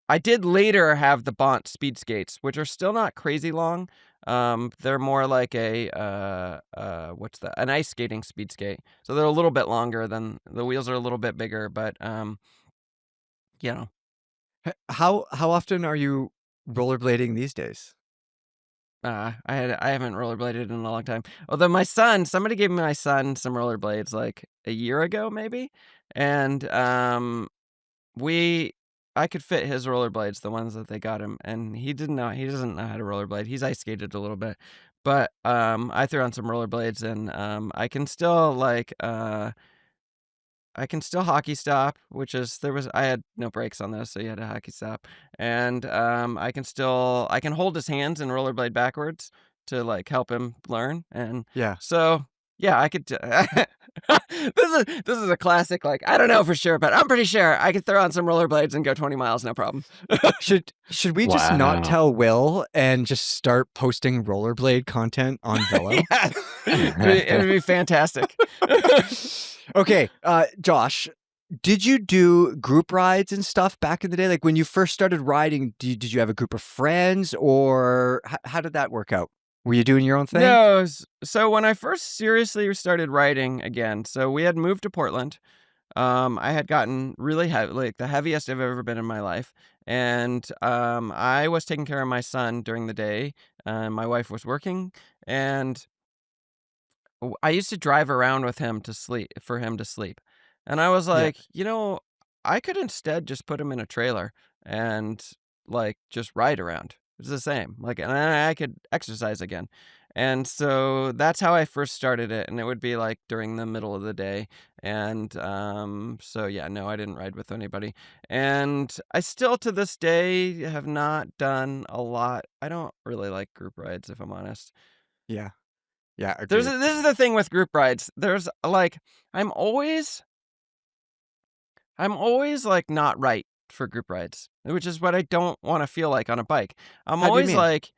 I did later have the Bont speed skates, which are still not crazy long. They're more like an ice skating speed skate. So they're a little bit longer than the wheels are a little bit bigger, but you know. How often are you rollerblading these days? I haven't rollerbladed in a long time. Although somebody gave my son some rollerblades like a year ago maybe, and I could fit his rollerblades, the ones that they got him, and he doesn't know how to rollerblade. He's ice skated a little bit, but I threw on some rollerblades, and I can still hockey stop, which is I had no brakes on those, so you had a hockey stop, and I can hold his hands and rollerblade backwards to like help him learn, and Yeah. so yeah, I could. This is a classic. Like I don't know for sure, but I'm pretty sure I could throw on some rollerblades and go 20 miles, no problem. Should we just not Wow. tell Will and just start posting rollerblade content on Velo? Yeah, it would be fantastic. Okay, Josh, did you do group rides and stuff back in the day? Like when you first started riding, did you have a group of friends, or how did that work out? Were you doing your own thing? No, so when I first seriously started riding again, so we had moved to Portland. I had gotten really heavy, like the heaviest I've ever been in my life, and I was taking care of my son during the day. My wife was working, and I used to drive around with him for him to sleep. And I was Yeah. like, I could instead just put him in a trailer and like just ride around. It's the same. Like, and I could exercise again. And so that's how I first started it. And it would be like during the middle of the day. And so yeah, no, I didn't ride with anybody. And I still to this day have not done a lot. I don't really like group rides, if I'm honest. Yeah. Yeah, This agreed. is the thing with group rides. There's like I'm always like not right for group rides, which is what I don't want to feel like on a bike. I'm How do you always mean? like,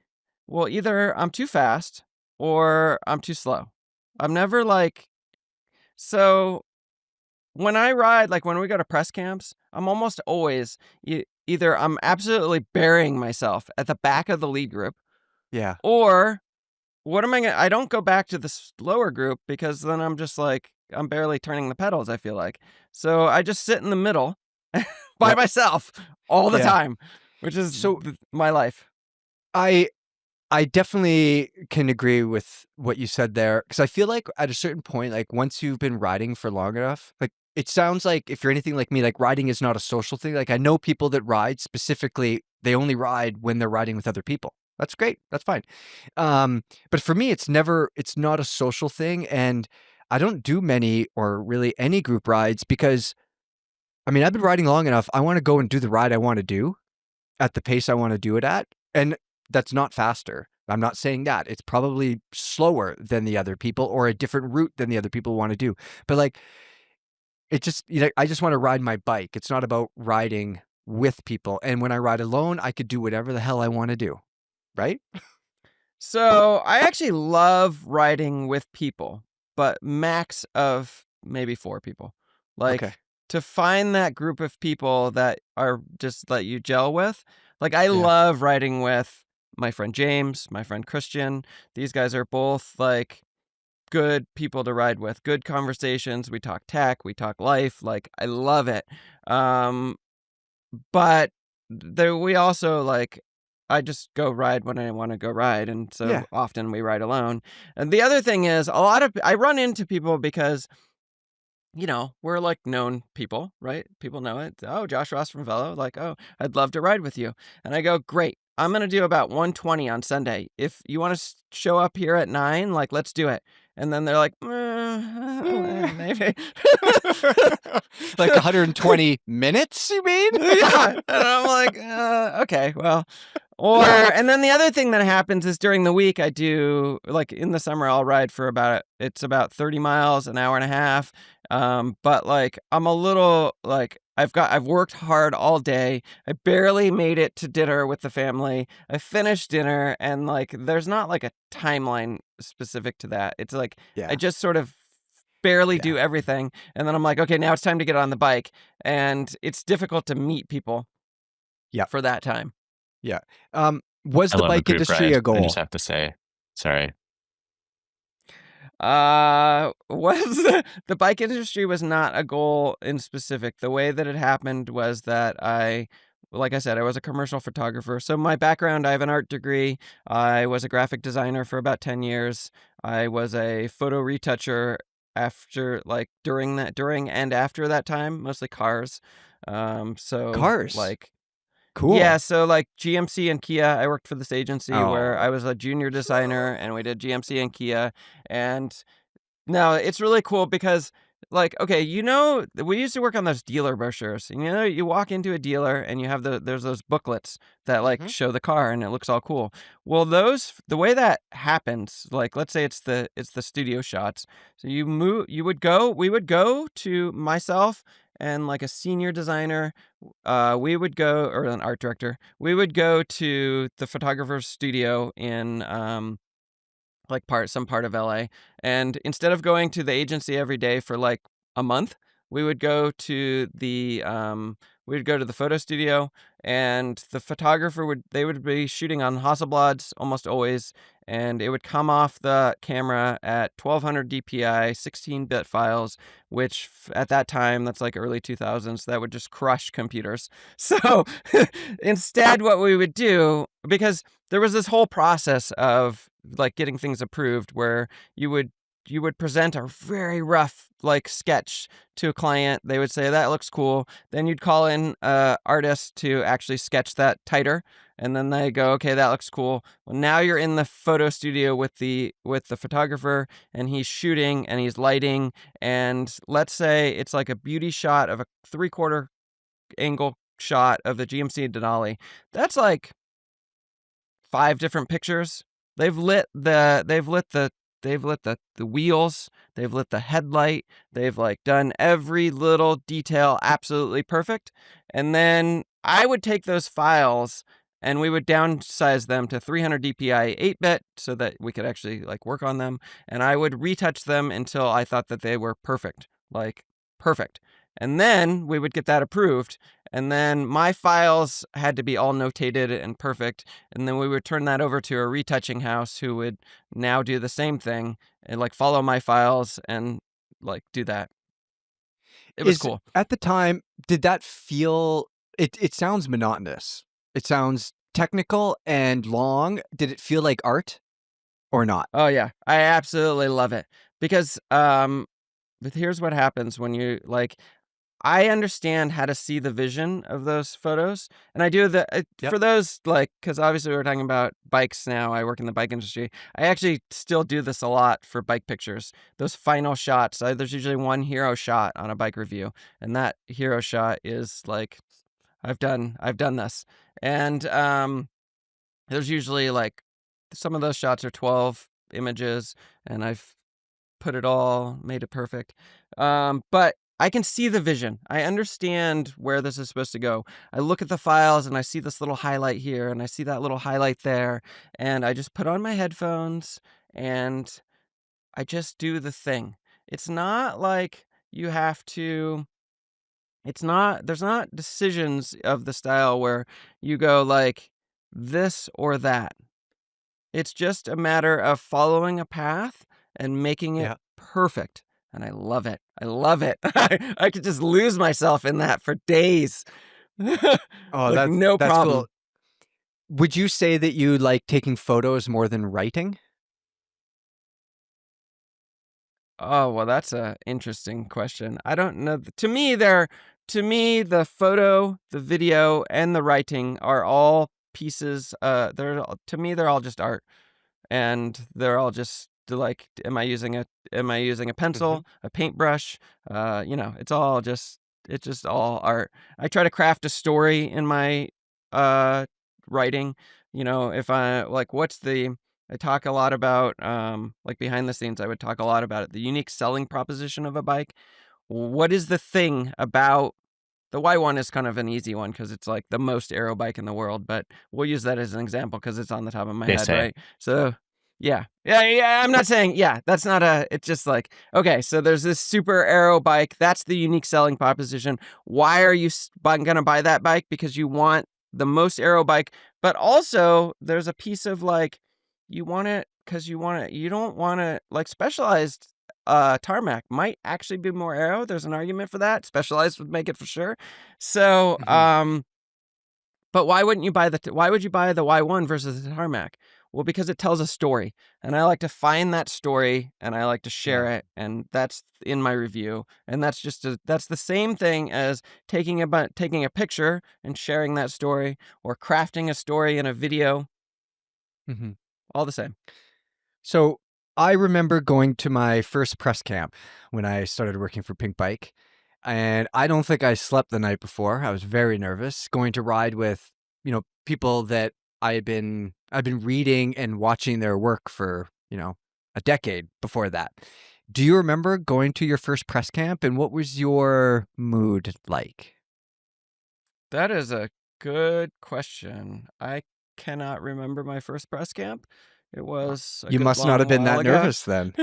well, either I'm too fast or I'm too slow. I'm never like so when I ride, like when we go to press camps, I'm almost always either I'm absolutely burying myself at the back of the lead group, Yeah. or what am I gonna? I don't go back to the slower group because then I'm just like I'm barely turning the pedals. I feel like so I just sit in the middle by Yep. myself all the Yeah. time, which is my life. I definitely can agree with what you said there, because I feel like at a certain point, like once you've been riding for long enough, like it sounds like if you're anything like me, like riding is not a social thing. Like I know people that ride specifically, they only ride when they're riding with other people. That's great. That's fine. But for me, it's not a social thing. And I don't do many or really any group rides because I mean, I've been riding long enough. I want to go and do the ride I want to do at the pace I want to do it at. And that's not faster. I'm not saying that. It's probably slower than the other people or a different route than the other people want to do. But like, it just, I just want to ride my bike. It's not about riding with people. And when I ride alone, I could do whatever the hell I want to do. Right? So I actually love riding with people, but max of maybe 4 people. Like Okay. to find that group of people that are just that you gel with. Like I Yeah. love riding with my friend James, my friend Christian. These guys are both like good people to ride with, good conversations. We talk tech, we talk life. Like I love it. But there, we also like, I just go ride when I want to go ride. And so Yeah. often we ride alone. And the other thing is I run into people because, we're like known people, right? People know it. Oh, Josh Ross from Velo. Like, oh, I'd love to ride with you. And I go, great. I'm going to do about 120 on Sunday. If you want to show up here at 9, like, let's do it. And then they're like, maybe. Like 120 minutes, you mean? Yeah. And I'm like, okay, well. And then the other thing that happens is during the week, I do, like in the summer, I'll ride for about 30 miles, an hour and a half. But like, I'm a little like, I've worked hard all day. I barely made it to dinner with the family. I finished dinner and like, there's not like a timeline specific to that. It's like, I just sort of barely do everything. And then I'm like, okay, now it's time to get on the bike. And it's difficult to meet people for that time. Yeah. Was the bike industry ride, a goal? I just have to say, sorry. The bike industry was not a goal in specific. The way that it happened was that like I said, I was a commercial photographer. So my background, I have an art degree. I was a graphic designer for about 10 years. I was a photo retoucher during and after that time, mostly cars. So Cars. like, cool. Yeah, so like GMC and Kia, I worked for this agency where I was a junior designer and we did GMC and Kia. And now it's really cool because like, okay, we used to work on those dealer brochures. And you walk into a dealer and you have there's those booklets that like show the car and it looks all cool. Well, the way that happens, like let's say it's the studio shots. So we would go to myself and like a senior designer, we would go, or an art director, we would go to the photographer's studio in like some part of LA. And instead of going to the agency every day for like a month, we would go to the photo studio, and the photographer would be shooting on Hasselblads almost always, and it would come off the camera at 1200 DPI, 16-bit files, which at that time, that's like early 2000s, that would just crush computers. So instead, what we would do, because there was this whole process of like getting things approved where you would present a very rough like sketch to a client. They would say that looks cool. Then you'd call in artist to actually sketch that tighter, and then they go, okay, that looks cool. Well, now you're in the photo studio with the photographer, and he's shooting and he's lighting, and let's say it's like a beauty shot of a 3/4 angle shot of the GMC Denali. That's like 5 different pictures. They've lit the wheels, they've lit the headlight, they've like done every little detail absolutely perfect. And then I would take those files and we would downsize them to 300 DPI 8-bit so that we could actually like work on them. And I would retouch them until I thought that they were perfect, like perfect. And then we would get that approved. And then my files had to be all notated and perfect. And then we would turn that over to a retouching house who would now do the same thing and like follow my files and like do that. It was cool. At the time, did that feel, it sounds monotonous. It sounds technical and long. Did it feel like art or not? Oh yeah, I absolutely love it because but here's what happens when you like, I understand how to see the vision of those photos, and I do for those, like, because obviously we're talking about bikes now. I work in the bike industry. I actually still do this a lot for bike pictures. Those final shots. There's usually one hero shot on a bike review, and that hero shot is like, I've done this, and there's usually like some of those shots are 12 images, and I've made it perfect. But I can see the vision. I understand where this is supposed to go. I look at the files and I see this little highlight here and I see that little highlight there. And I just put on my headphones and I just do the thing. It's not like you have to, there's not decisions of the style where you go like this or that. It's just a matter of following a path and making it perfect. And I love it. I love it. I could just lose myself in that for days. Oh, like, no that's problem. cool. Would you say that you like taking photos more than writing? Oh, well, that's an interesting question. I don't know. To me, the photo, the video, and the writing are all pieces. To me, they're all just art, and they're all just like, am I using a pencil, a paintbrush? It's just all art. I try to craft a story in my writing. If I like, I talk a lot about, like behind the scenes, I would talk a lot about it. The unique selling proposition of a bike. What is the thing about the Y1 is kind of an easy one because it's like the most aero bike in the world, but we'll use that as an example because it's on the top of my head, right? So yeah. I'm not saying, that's not it's just like, okay, so there's this super aero bike. That's the unique selling proposition. Why are you going to buy that bike? Because you want the most aero bike, but also there's a piece of like, you want it because you want it. You don't want to like Specialized tarmac might actually be more aero. There's an argument for that. Specialized would make it for sure. So, but why would you buy the Y1 versus the tarmac? Well, because it tells a story, and I like to find that story and I like to share it, and that's in my review. And that's that's the same thing as taking a picture and sharing that story, or crafting a story in a video. All the same. So I remember going to my first press camp when I started working for Pink Bike, and I don't think I slept the night before. I was very nervous going to ride with, people that I've been reading and watching their work for, a decade before that. Do you remember going to your first press camp, and what was your mood like? That is a good question. I cannot remember my first press camp. It was you must not have been that nervous then.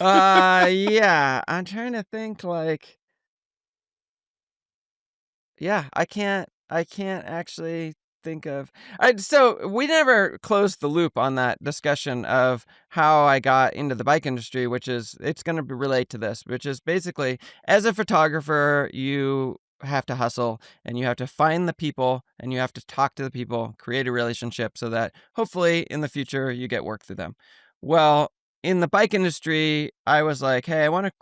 Yeah, I'm trying to think like, I can't actually think of. So we never closed the loop on that discussion of how I got into the bike industry, which is, it's going to relate to this, which is basically, as a photographer, you have to hustle and you have to find the people and you have to talk to the people, create a relationship so that hopefully in the future you get work through them. Well, in the bike industry, I was like, hey, I want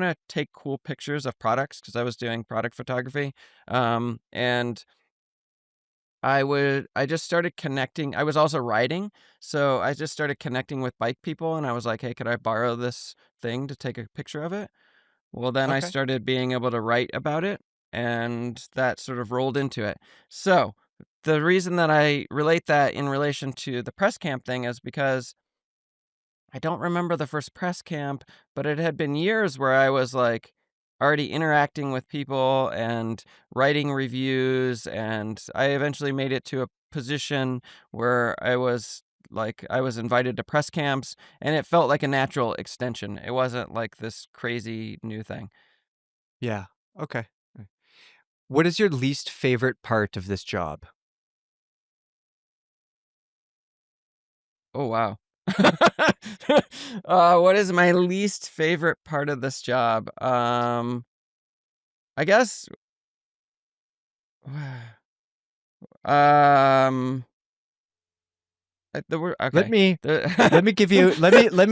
to take cool pictures of products because I was doing product photography. And I just started connecting. I was also riding, so I just started connecting with bike people, and I was like, hey, could I borrow this thing to take a picture of it? Well, then I started being able to write about it, and that sort of rolled into it. So the reason that I relate that in relation to the press camp thing is because I don't remember the first press camp, but it had been years where I was like already interacting with people and writing reviews, and I eventually made it to a position where I was invited to press camps, and it felt like a natural extension. It wasn't like this crazy new thing. Yeah. Okay. What is your least favorite part of this job? Oh, wow. What is my least favorite part of this job? I guess, the word, okay. Let me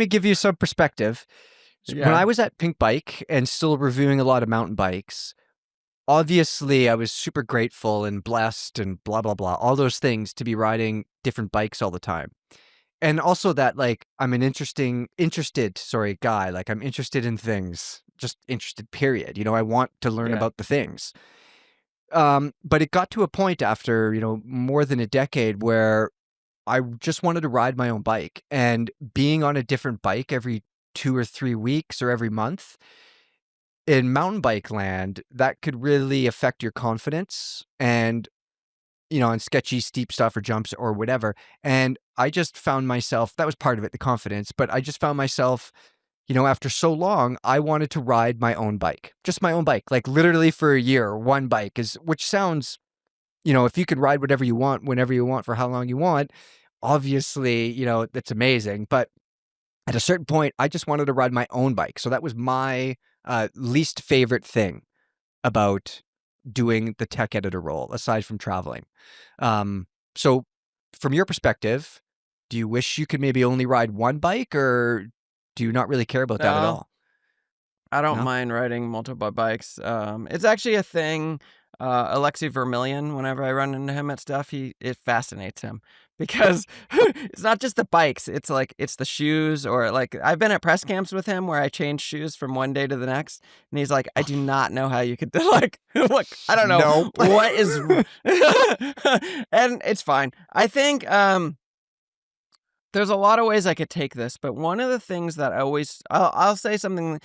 give you some perspective. Yeah. When I was at Pink Bike and still reviewing a lot of mountain bikes, obviously I was super grateful and blessed and blah, blah, blah, all those things to be riding different bikes all the time. And also that like I'm an interested guy. Like I'm interested in things, just interested, period. I want to learn Yeah. about the things. But it got to a point after, more than a decade where I just wanted to ride my own bike, and being on a different bike every 2 or 3 weeks or every month in mountain bike land, that could really affect your confidence and, on sketchy, steep stuff or jumps or whatever. And I just found myself, that was part of it, the confidence, but I just found myself, after so long, I wanted to ride my own bike, just my own bike, like literally for a year, one bike which sounds, if you could ride whatever you want, whenever you want, for how long you want, obviously, that's amazing. But at a certain point, I just wanted to ride my own bike. So that was my least favorite thing about doing the tech editor role, aside from traveling. So from your perspective, do you wish you could maybe only ride one bike, or do you not really care about that at all? I don't No? mind riding multiple bikes. It's actually a thing. Alexei Vermillion, whenever I run into him at stuff, it fascinates him because it's not just the bikes. It's the shoes, or like I've been at press camps with him where I change shoes from one day to the next, and he's like, I do not know how you could like look. I don't know what is, and it's fine. I think there's a lot of ways I could take this, but one of the things that I'll say something.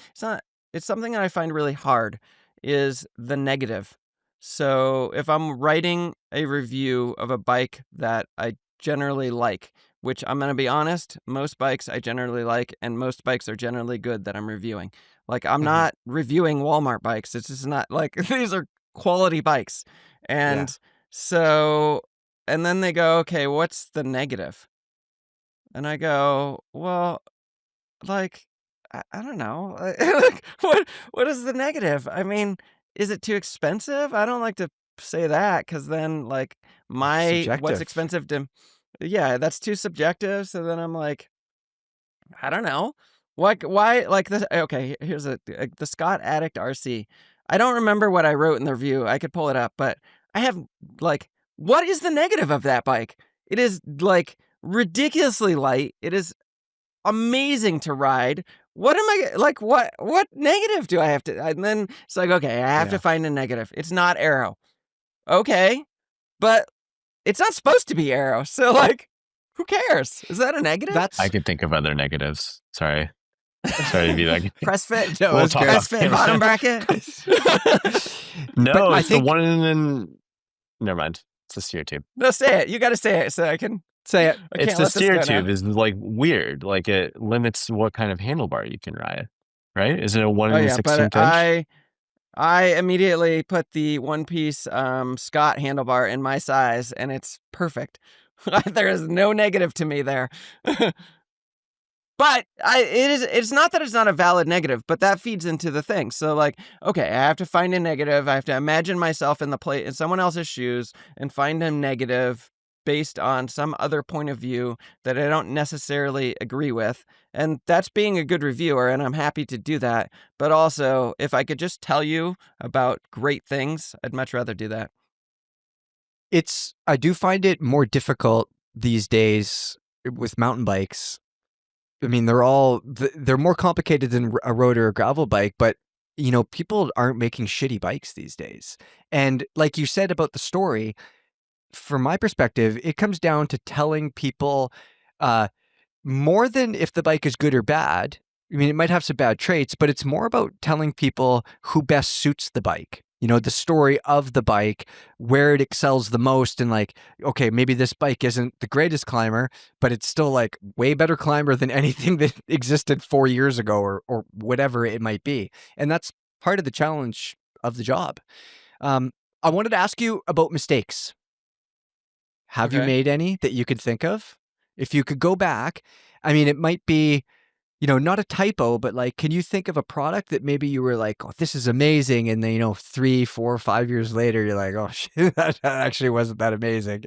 It's something that I find really hard is the negative. So if I'm writing a review of a bike that I generally like, which I'm going to be honest, most bikes I generally like, and most bikes are generally good that I'm reviewing. Like I'm not reviewing Walmart bikes. It's just not like these are quality bikes. And so, and then they go, okay, what's the negative? And I go, well, like, I don't know. Like, what is the negative? I mean, is it too expensive? I don't like to say that because then, like, what's Subjective. expensive to, yeah, that's too subjective. So then I'm like, I don't know. Why, like this? Okay, here's the Scott Addict RC. I don't remember what I wrote in the review. I could pull it up, but I have, like, what is the negative of that bike? It is, like, ridiculously light. It is amazing to ride. What am I like? What negative do I have to? And then it's like, okay, I have to find a negative. It's not aero. Okay, but it's not supposed to be aero. So like, who cares? Is that a negative? I could think of other negatives. Sorry to be like press fit. No, we'll talk press fit bottom bracket. No, But it's the one in. Never mind. It's a steer tube. No, say it. You got to say it so I can. Say it. It's the steer tube is like weird. Like it limits what kind of handlebar you can ride, right? Is it a 1 in 16th inch? I immediately put the one-piece Scott handlebar in my size, and it's perfect. There is no negative to me there. But it's not that it's not a valid negative, but that feeds into the thing. So like, okay, I have to find a negative. I have to imagine myself in someone else's shoes and find a negative based on some other point of view that I don't necessarily agree with. And that's being a good reviewer, and I'm happy to do that. But also, if I could just tell you about great things, I'd much rather do that. I do find it more difficult these days with mountain bikes. I mean, they're more complicated than a road or a gravel bike, but people aren't making shitty bikes these days. And like you said about the story, from my perspective, it comes down to telling people more than if the bike is good or bad. I mean, it might have some bad traits, but it's more about telling people who best suits the bike. The story of the bike, where it excels the most, and like, okay, maybe this bike isn't the greatest climber, but it's still like way better climber than anything that existed 4 years ago or whatever it might be. And that's part of the challenge of the job. I wanted to ask you about mistakes. Have you made any that you could think of? If you could go back, I mean, it might be, not a typo, but like, can you think of a product that maybe you were like, oh, this is amazing. And then, 3, 4, 5 years later, you're like, oh, shit, that actually wasn't that amazing.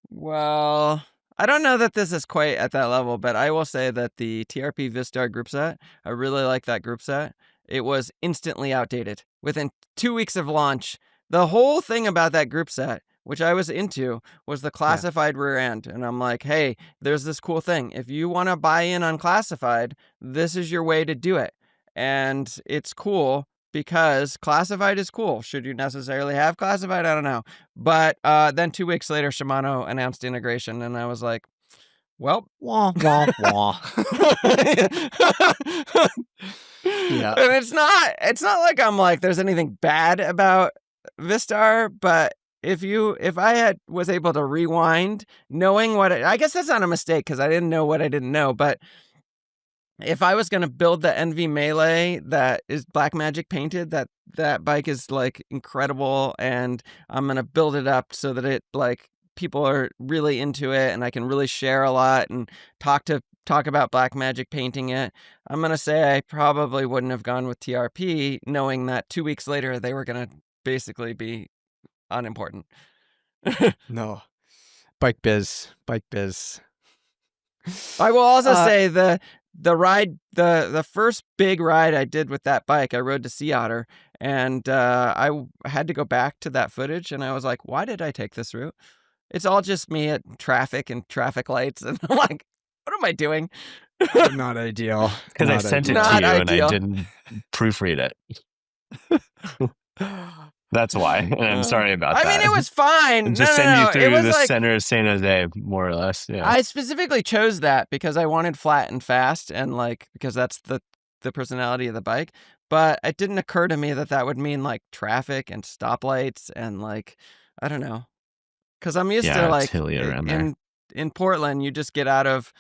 Well, I don't know that this is quite at that level, but I will say that the TRP Vistar group set, I really like that group set. It was instantly outdated. Within 2 weeks of launch, the whole thing about that group set, which I was into, was the classified rear end. And I'm like, hey, there's this cool thing. If you want to buy in on classified, this is your way to do it. And it's cool because classified is cool. Should you necessarily have classified? I don't know. But then 2 weeks later, Shimano announced integration, and I was like, well, wah, wah, wah. Yeah. And it's not like I'm like there's anything bad about Vistar, but if I was able to rewind knowing what I guess that's not a mistake because I didn't know what I didn't know, but if I was going to build the NV Melee that is Black Magic painted, that bike is like incredible, and I'm going to build it up so that it like people are really into it and I can really share a lot and talk about Black Magic painting it. I'm going to say I probably wouldn't have gone with TRP knowing that 2 weeks later they were going to basically be unimportant. No. Bike biz. I will also say the ride, the first big ride I did with that bike, I rode to Sea Otter, and I had to go back to that footage, and I was like, why did I take this route? It's all just me at traffic and traffic lights, and I'm like, what am I doing? Not ideal. Because I sent it to you and I didn't proofread it. That's why, and I'm sorry about that. I mean, it was fine. Just send you through the center of San Jose, more or less. Yeah. I specifically chose that because I wanted flat and fast, and like because that's the personality of the bike. But it didn't occur to me that would mean like traffic and stoplights and like I don't know, because I'm used to like in Portland, you just get out of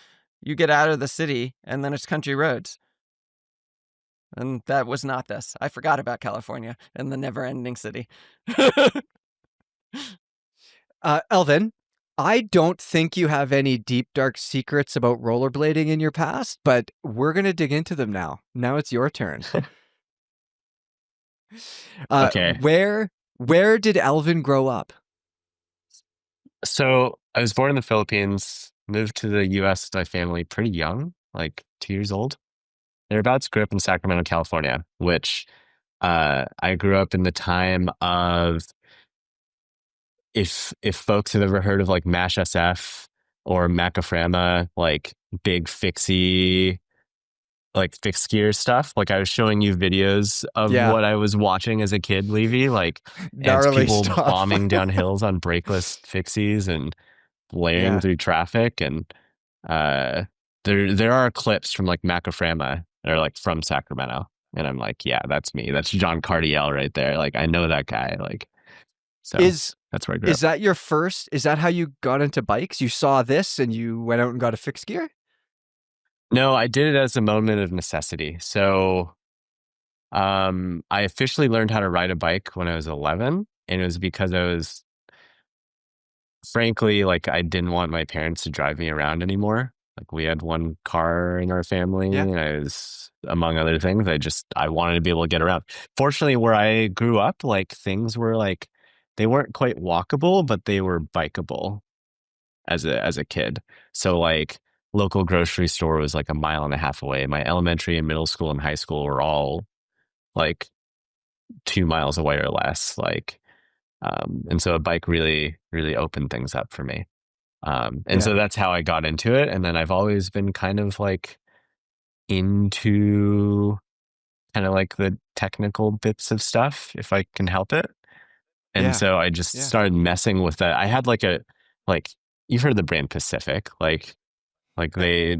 the city and then it's country roads. And that was not this. I forgot about California and the never-ending city. Alvin, I don't think you have any deep, dark secrets about rollerblading in your past, but we're going to dig into them now. Now it's your turn. Okay. Where did Alvin grow up? So I was born in the Philippines, moved to the U.S. with my family pretty young, like 2 years old. Thereabouts, grew up in Sacramento, California, which I grew up in the time of, if folks have ever heard of like MASH SF or Macaframa, like big fixie, like fixed gear stuff. Like I was showing you videos of what I was watching as a kid, Levy, like as people bombing down hills on brakeless fixies and layering through traffic. And there are clips from like Macaframa that are like from Sacramento. And I'm like, yeah, that's me. That's John Cardiel right there. Like I know that guy. Like, so that's where I grew up. Is that your first? Is that how you got into bikes? You saw this and you went out and got a fixed gear? No, I did it as a moment of necessity. So I officially learned how to ride a bike when I was 11. And it was because I was, frankly, like I didn't want my parents to drive me around anymore. Like we had one car in our family, and I was, among other things, I wanted to be able to get around. Fortunately, where I grew up, like things were like, they weren't quite walkable, but they were bikeable as a kid. So like local grocery store was like a mile and a half away. My elementary and middle school and high school were all like 2 miles away or less. Like, and so a bike really, really opened things up for me. So that's how I got into it. And then I've always been kind of like into kind of like the technical bits of stuff, if I can help it. And so I just started messing with that. I had like you've heard of the brand Pacific, like they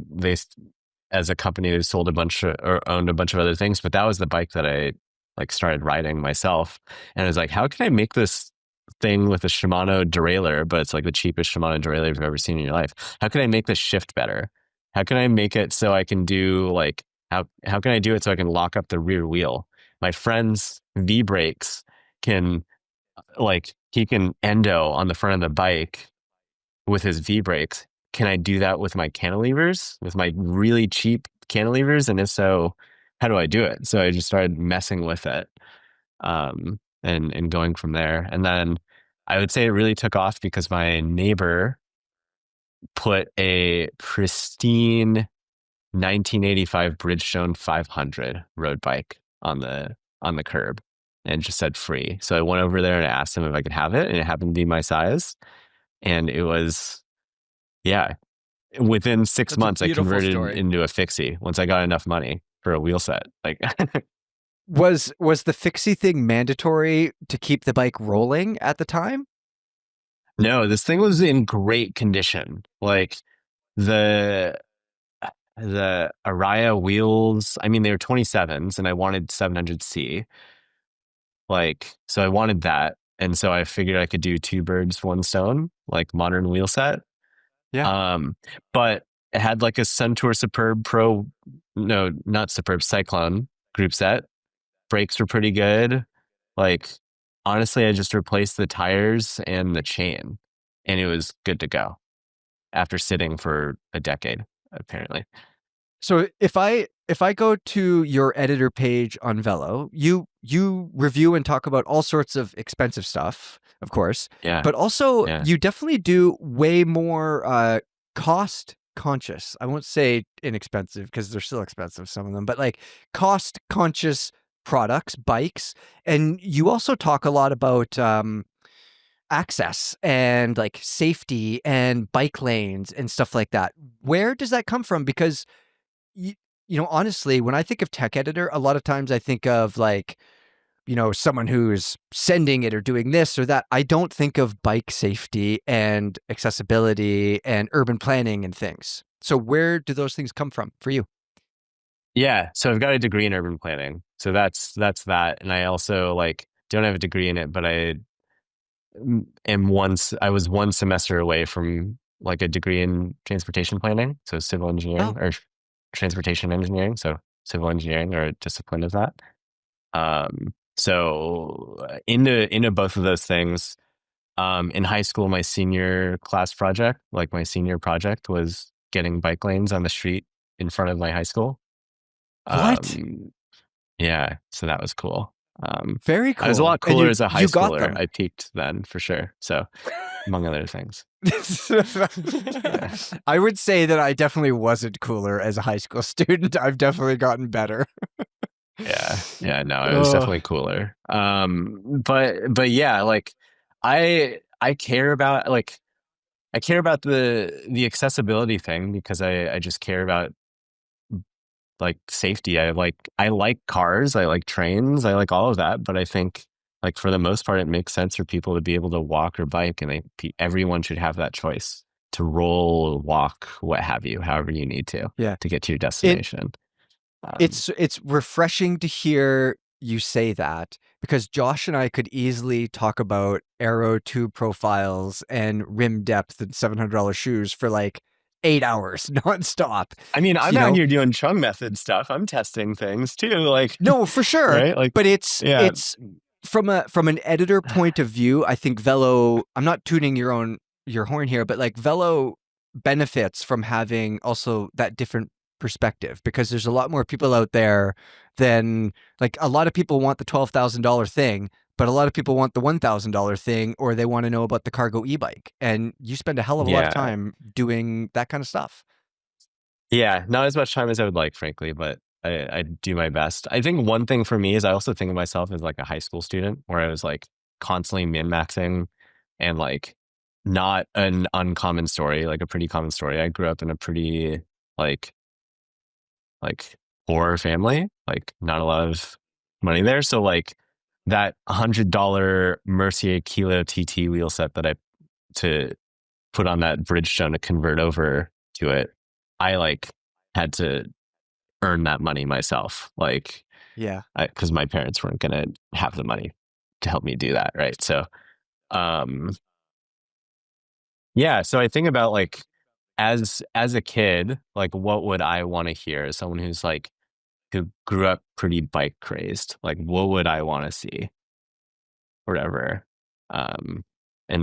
as a company, they sold a bunch or owned a bunch of other things, but that was the bike that I like started riding myself. And I was like, how can I make this thing with a Shimano derailleur, but it's like the cheapest Shimano derailleur you've ever seen in your life? How can I make this shift better? How can I make it so I can do like, how can I do it so I can lock up the rear wheel? My friend's V brakes can, like, he can endo on the front of the bike with his V brakes. Can I do that with my cantilevers, with my really cheap cantilevers? And if so, how do I do it? So I just started messing with it, and going from there. And then I would say it really took off because my neighbor put a pristine 1985 Bridgestone 500 road bike on the curb and just said free. So I went over there and asked him if I could have it, and it happened to be my size. And it was, yeah, within 6 That's a months, I beautiful converted story. into a fixie once I got enough money for a wheel set. Like, Was the fixie thing mandatory to keep the bike rolling at the time? no, this thing was in great condition. Like the Araya wheels, I mean, they were 27s and I wanted 700C. Like, so I wanted that. And so I figured I could do two birds, one stone, like modern wheel set. Yeah. But it had like a Suntour Superb Pro, no, not Superb, Cyclone group set. Brakes were pretty good. Like, honestly, I just replaced the tires and the chain, and it was good to go after sitting for a decade, apparently. So if I go to your editor page on Velo, you review and talk about all sorts of expensive stuff, of course, Yeah. but also Yeah. you definitely do way more cost conscious. I won't say inexpensive because they're still expensive, some of them, but like cost conscious products, bikes, and you also talk a lot about access and like safety and bike lanes and stuff like that. Where does that come from? Because you, honestly, when I think of tech editor, a lot of times I think of like, someone who's sending it or doing this or that. I don't think of bike safety and accessibility and urban planning and things. So where do those things come from for you? Yeah. So I've got a degree in urban planning. So that's that. And I also like don't have a degree in it, but I was one semester away from like a degree in transportation planning. So civil engineering or transportation engineering. So civil engineering or a discipline of that. So into both of those things. In high school, my senior class project, like my senior project, was getting bike lanes on the street in front of my high school. What? Yeah, so that was cool. Very cool. I was a lot And cooler as a high you got schooler. them. I peaked then for sure. So, among other things. Yeah. I would say that I definitely wasn't cooler as a high school student. I've definitely gotten better. Yeah, no, it was definitely cooler. But yeah, like I care about the accessibility thing because I just care about like safety. I like cars, I like trains, I like all of that, but I think like for the most part it makes sense for people to be able to walk or bike, and everyone should have that choice to roll, walk, what have you, however you need to get to your destination. It's refreshing to hear you say that because Josh and I could easily talk about aero tube profiles and rim depth and $700 shoes for like 8 hours nonstop. I mean, I'm out here doing Chung method stuff. I'm testing things too. Like, no, for sure. Right? Like, but it's from an editor point of view, I think Velo, I'm not tuning your horn here, but like Velo benefits from having also that different perspective because there's a lot more people out there than like a lot of people want the $12,000 thing, but a lot of people want the $1,000 thing, or they want to know about the cargo e-bike. And you spend a hell of a lot of time doing that kind of stuff. Yeah, not as much time as I would like, frankly, but I do my best. I think one thing for me is I also think of myself as like a high school student where I was like constantly min-maxing and like not an uncommon story, like a pretty common story. I grew up in a pretty like poor family, like not a lot of money there. So like that $100 Mercier Kilo TT wheel set that I to put on that Bridgestone to convert over to it, I like had to earn that money myself. Like, because my parents weren't going to have the money to help me do that. Right. So, so I think about like, as a kid, like what would I want to hear as someone who's like, who grew up pretty bike crazed? Like, what would I want to see? Whatever. And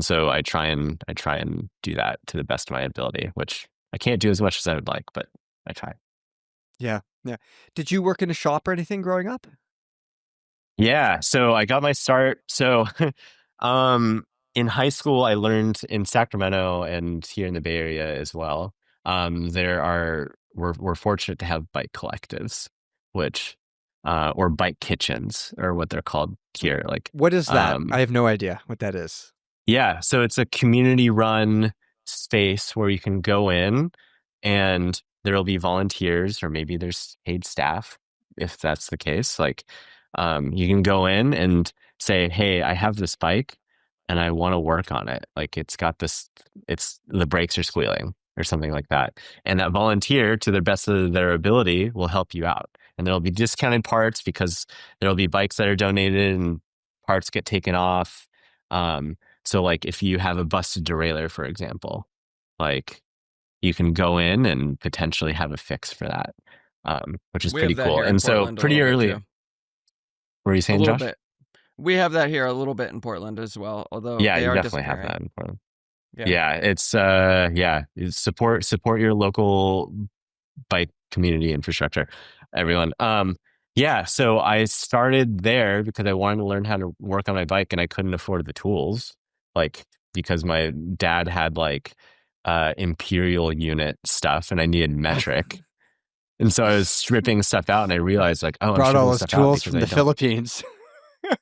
so I try and do that to the best of my ability, which I can't do as much as I would like, but I try. Yeah. Did you work in a shop or anything growing up? Yeah. So I got my start. So, in high school, I learned in Sacramento and here in the Bay Area as well. We're fortunate to have bike collectives, which or bike kitchens, or what they're called here. Like, what is that? I have no idea what that is. Yeah, so it's a community-run space where you can go in, and there'll be volunteers, or maybe there's paid staff, if that's the case. Like, you can go in and say, "Hey, I have this bike, and I want to work on it. Like, the brakes are squealing," or something like that. And that volunteer, to the best of their ability, will help you out. And there'll be discounted parts because there'll be bikes that are donated and parts get taken off. So like if you have a busted derailleur, for example, like you can go in and potentially have a fix for that, which is pretty cool. And so pretty early. What were you saying, Josh? Bit. We have that here a little bit in Portland as well, although yeah, they you are definitely have that in Portland. Yeah, it's support your local bike community infrastructure, everyone. So I started there because I wanted to learn how to work on my bike, and I couldn't afford the tools, like because my dad had like imperial unit stuff and I needed metric. And so I was stripping stuff out, and I realized like, oh, brought all those tools from the Philippines.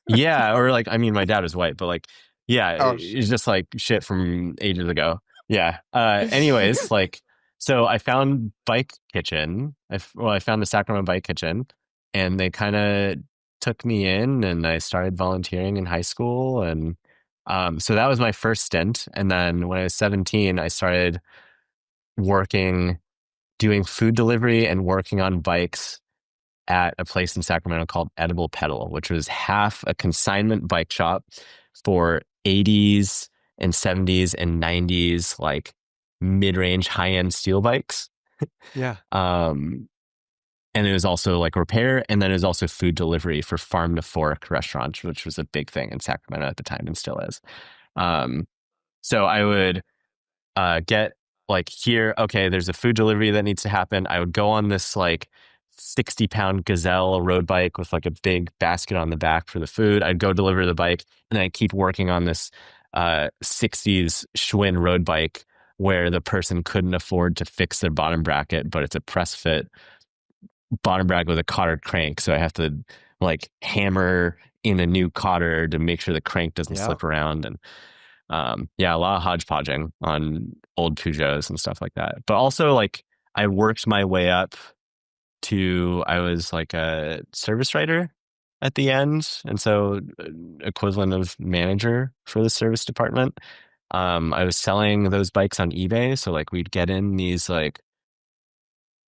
Yeah, or like, I mean, my dad was white, but like, yeah, it's just like shit from ages ago. Yeah. Anyways, like, so I found Bike Kitchen. I found the Sacramento Bike Kitchen, and they kind of took me in, and I started volunteering in high school. And so that was my first stint. And then when I was 17, I started doing food delivery and working on bikes at a place in Sacramento called Edible Pedal, which was half a consignment bike shop for 80s and 70s and 90s, like mid-range high-end steel bikes. Yeah. And it was also like repair, and then it was also food delivery for farm to fork restaurants, which was a big thing in Sacramento at the time and still is. So I would get like here, okay, there's a food delivery that needs to happen. I would go on this like 60-pound Gazelle road bike with like a big basket on the back for the food. I'd go deliver the bike, and then I'd keep working on this 60s Schwinn road bike where the person couldn't afford to fix their bottom bracket, but it's a press fit bottom bracket with a cotter crank. So I have to like hammer in a new cotter to make sure the crank doesn't slip around. And a lot of hodgepodging on old Peugeots and stuff like that. But also like I worked my way up to, I was like a service writer at the end. And so equivalent of manager for the service department. I was selling those bikes on eBay. So like we'd get in these like,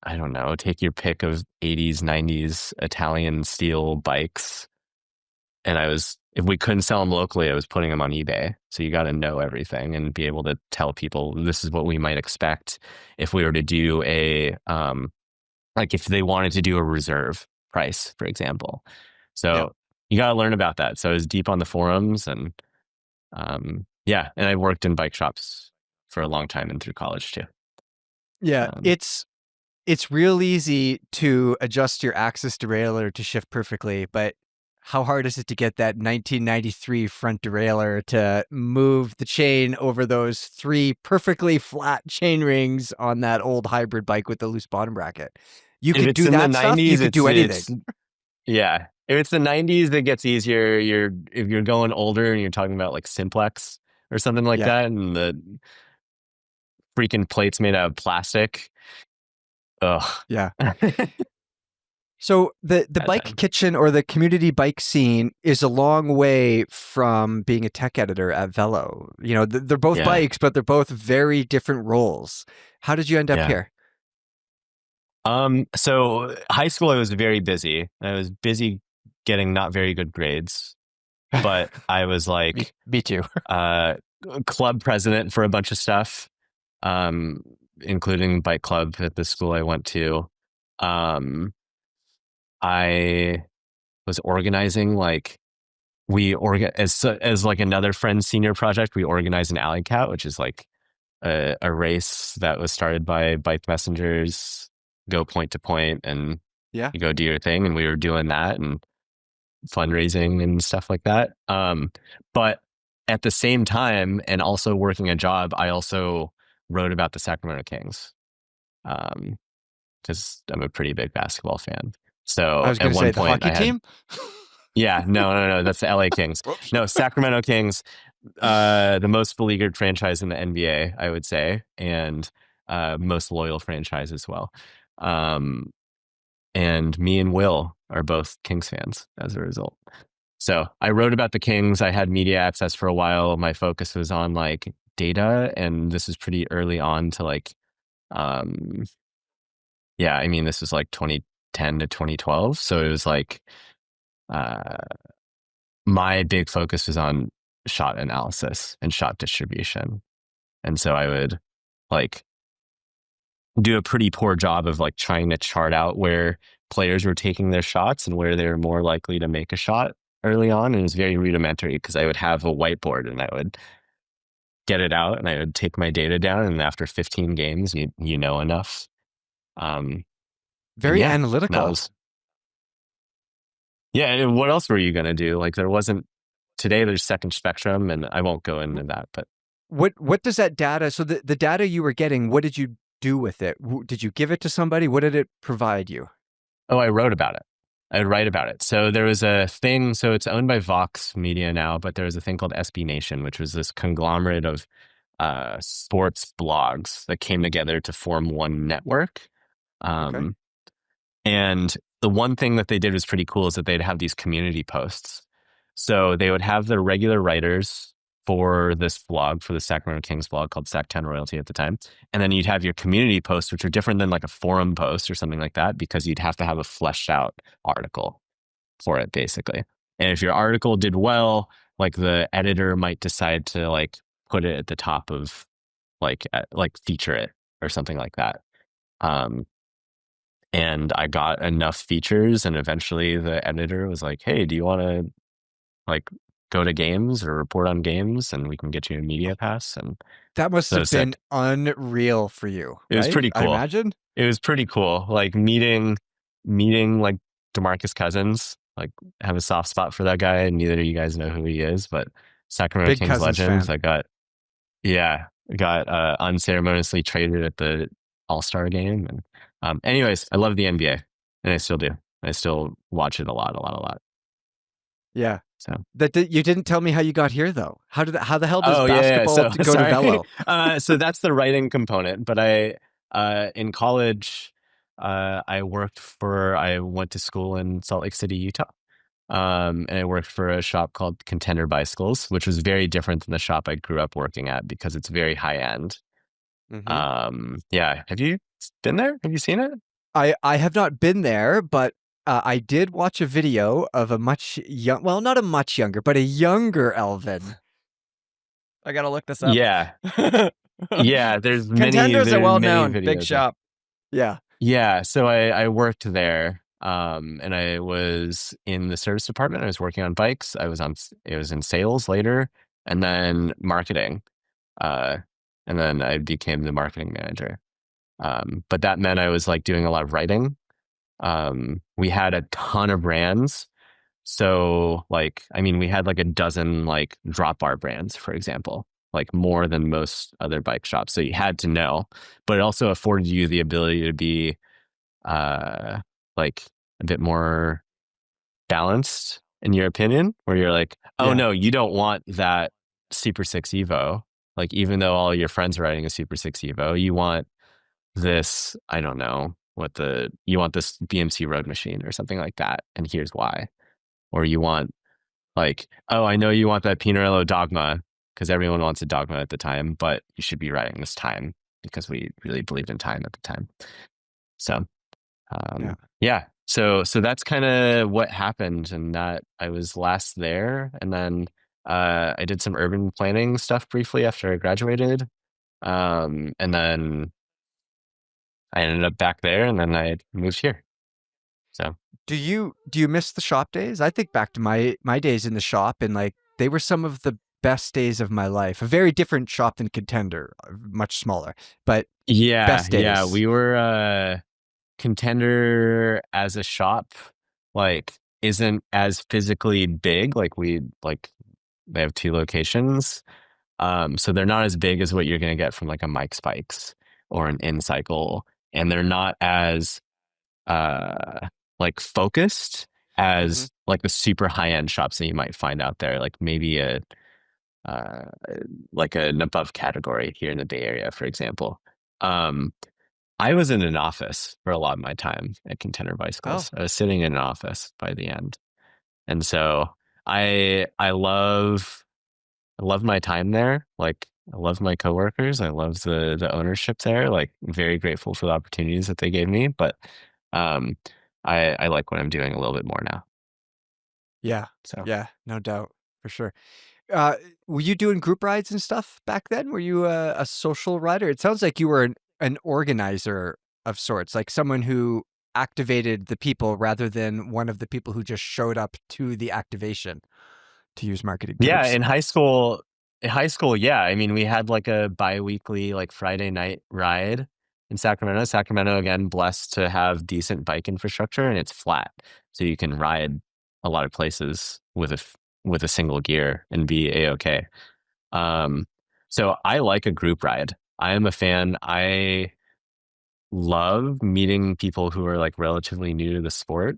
I don't know, take your pick of 80s, 90s Italian steel bikes. And if we couldn't sell them locally, I was putting them on eBay. So you got to know everything and be able to tell people this is what we might expect if we were to do like if they wanted to do a reserve price, for example. So you got to learn about that. So I was deep on the forums, and and I worked in bike shops for a long time and through college too. Yeah, it's real easy to adjust your axis derailleur to shift perfectly, but how hard is it to get that 1993 front derailleur to move the chain over those 3 perfectly flat chain rings on that old hybrid bike with the loose bottom bracket? You could do that stuff, you could do anything. Yeah. If it's the 90s, it gets easier. If you're going older and you're talking about like Simplex or something like that, and the freaking plates made out of plastic. Ugh. Yeah. So the bike kitchen or the community bike scene is a long way from being a tech editor at Velo. You know, they're both bikes, but they're both very different roles. How did you end up here? So high school, I was very busy. I was busy getting not very good grades, but I was like, me too. Club president for a bunch of stuff, including bike club at the school I went to. I was organizing like as like another friend's senior project. We organized an Alley Cat, which is like a race that was started by bike messengers. Go point to point, and you go do your thing. And we were doing that and fundraising and stuff like that. But at the same time, and also working a job, I also wrote about the Sacramento Kings. Because I'm a pretty big basketball fan. I So was going at to one say the point hockey I had, team. yeah, no, that's the LA Kings. Whoops. No, Sacramento Kings, the most beleaguered franchise in the NBA, I would say, and most loyal franchise as well. And me and Will are both Kings fans as a result. So I wrote about the Kings. I had media access for a while. My focus was on like data, and this is pretty early on to like, yeah, I mean, this was like 2010 to 2012. So it was like, uh, my big focus was on shot analysis and shot distribution. And so I would like do a pretty poor job of like trying to chart out where players were taking their shots and where they were more likely to make a shot early on. And it was very rudimentary because I would have a whiteboard and I would get it out and I would take my data down. And after 15 games, you know enough. Very yeah, analytical. Yeah, and what else were you going to do? Like there wasn't, today there's Second Spectrum, and I won't go into that, but. What does that data, so the data you were getting, what did you do with it? Did you give it to somebody? What did it provide you? Oh, I wrote about it. I'd write about it. So there was a thing, so it's owned by Vox Media now, but there was a thing called SB Nation, which was this conglomerate of sports blogs that came together to form one network. Okay. And the one thing that they did was pretty cool is that they'd have these community posts. So they would have their regular writers for this blog, for the Sacramento Kings blog called Sac 10 Royalty at the time. And then you'd have your community posts, which are different than like a forum post or something like that, because you'd have to have a fleshed out article for it, basically. And if your article did well, like the editor might decide to like put it at the top of like feature it or something like that. And I got enough features, and eventually the editor was like, "Hey, do you want to like go to games or report on games, and we can get you a media pass?" And that must have been sick. Unreal for you. It was right? pretty cool. I imagine it was pretty cool. Like meeting like DeMarcus Cousins. Like have a soft spot for that guy, and neither of you guys know who he is, but Sacramento big Kings Cousins legend. fan. I got unceremoniously traded at the All-Star game. And anyways, I love the NBA, and I still do. I still watch it a lot. Yeah. So You didn't tell me how you got here though. How the hell does yeah. basketball So, go to Velo? So that's the writing component. But I in college I went to school in Salt Lake City, Utah. And I worked for a shop called Contender Bicycles, which was very different than the shop I grew up working at because it's very high end. Yeah. Have you been there? Have you seen it? I have not been there, but I did watch a video of a not a much younger, but a younger Alvin. I gotta look this up. Yeah. Yeah, there's Contenders are well known, big videos shop. Yeah. So I worked there, and I was in the service department. I was working on bikes. It was in sales later, and then marketing, and then I became the marketing manager. But that meant I was like doing a lot of writing. We had a ton of brands. So like, I mean, we had like a dozen like drop bar brands, for example, like more than most other bike shops. So you had to know, but it also afforded you the ability to be like a bit more balanced in your opinion, where you're like, oh no, you don't want that Super 6 Evo. Like, even though all your friends are riding a Super 6 Evo, you want this, I don't know you want this BMC road machine or something like that. And here's why. Or you want like, oh, I know you want that Pinarello Dogma because everyone wants a Dogma at the time, but you should be riding this Time because we really believed in Time at the time. So, yeah. So that's kind of what happened, and that I was last there, and then I did some urban planning stuff briefly after I graduated, and then I ended up back there, and then I moved here. So, do you miss the shop days? I think back to my days in the shop, and like they were some of the best days of my life. A very different shop than Contender, much smaller, but best days. Yeah, we were Contender as a shop, like isn't as physically big. Like They have 2 locations. So they're not as big as what you're going to get from like a Mike's Bikes or an InCycle, and they're not as like focused as like the super high end shops that you might find out there, like maybe uh, like an above category here in the Bay Area, for example. I was in an office for a lot of my time at Contender Bicycles. I was sitting in an office by the end, and so I love my time there. Like I love my coworkers. I love the ownership there. Like very grateful for the opportunities that they gave me. But um, I like what I'm doing a little bit more now. Yeah. So Yeah, no doubt. For sure. Uh, were you doing group rides and stuff back then? Were you a social rider? It sounds like you were an organizer of sorts, like someone who activated the people rather than one of the people who just showed up to the activation, to use marketing yeah, terms. in high school, yeah. I mean, we had like a bi-weekly like Friday night ride in Sacramento. Sacramento, again, blessed to have decent bike infrastructure, and it's flat, so you can ride a lot of places with a single gear and be a-okay. Um, so I like a group ride. I am a fan. I love meeting people who are like relatively new to the sport,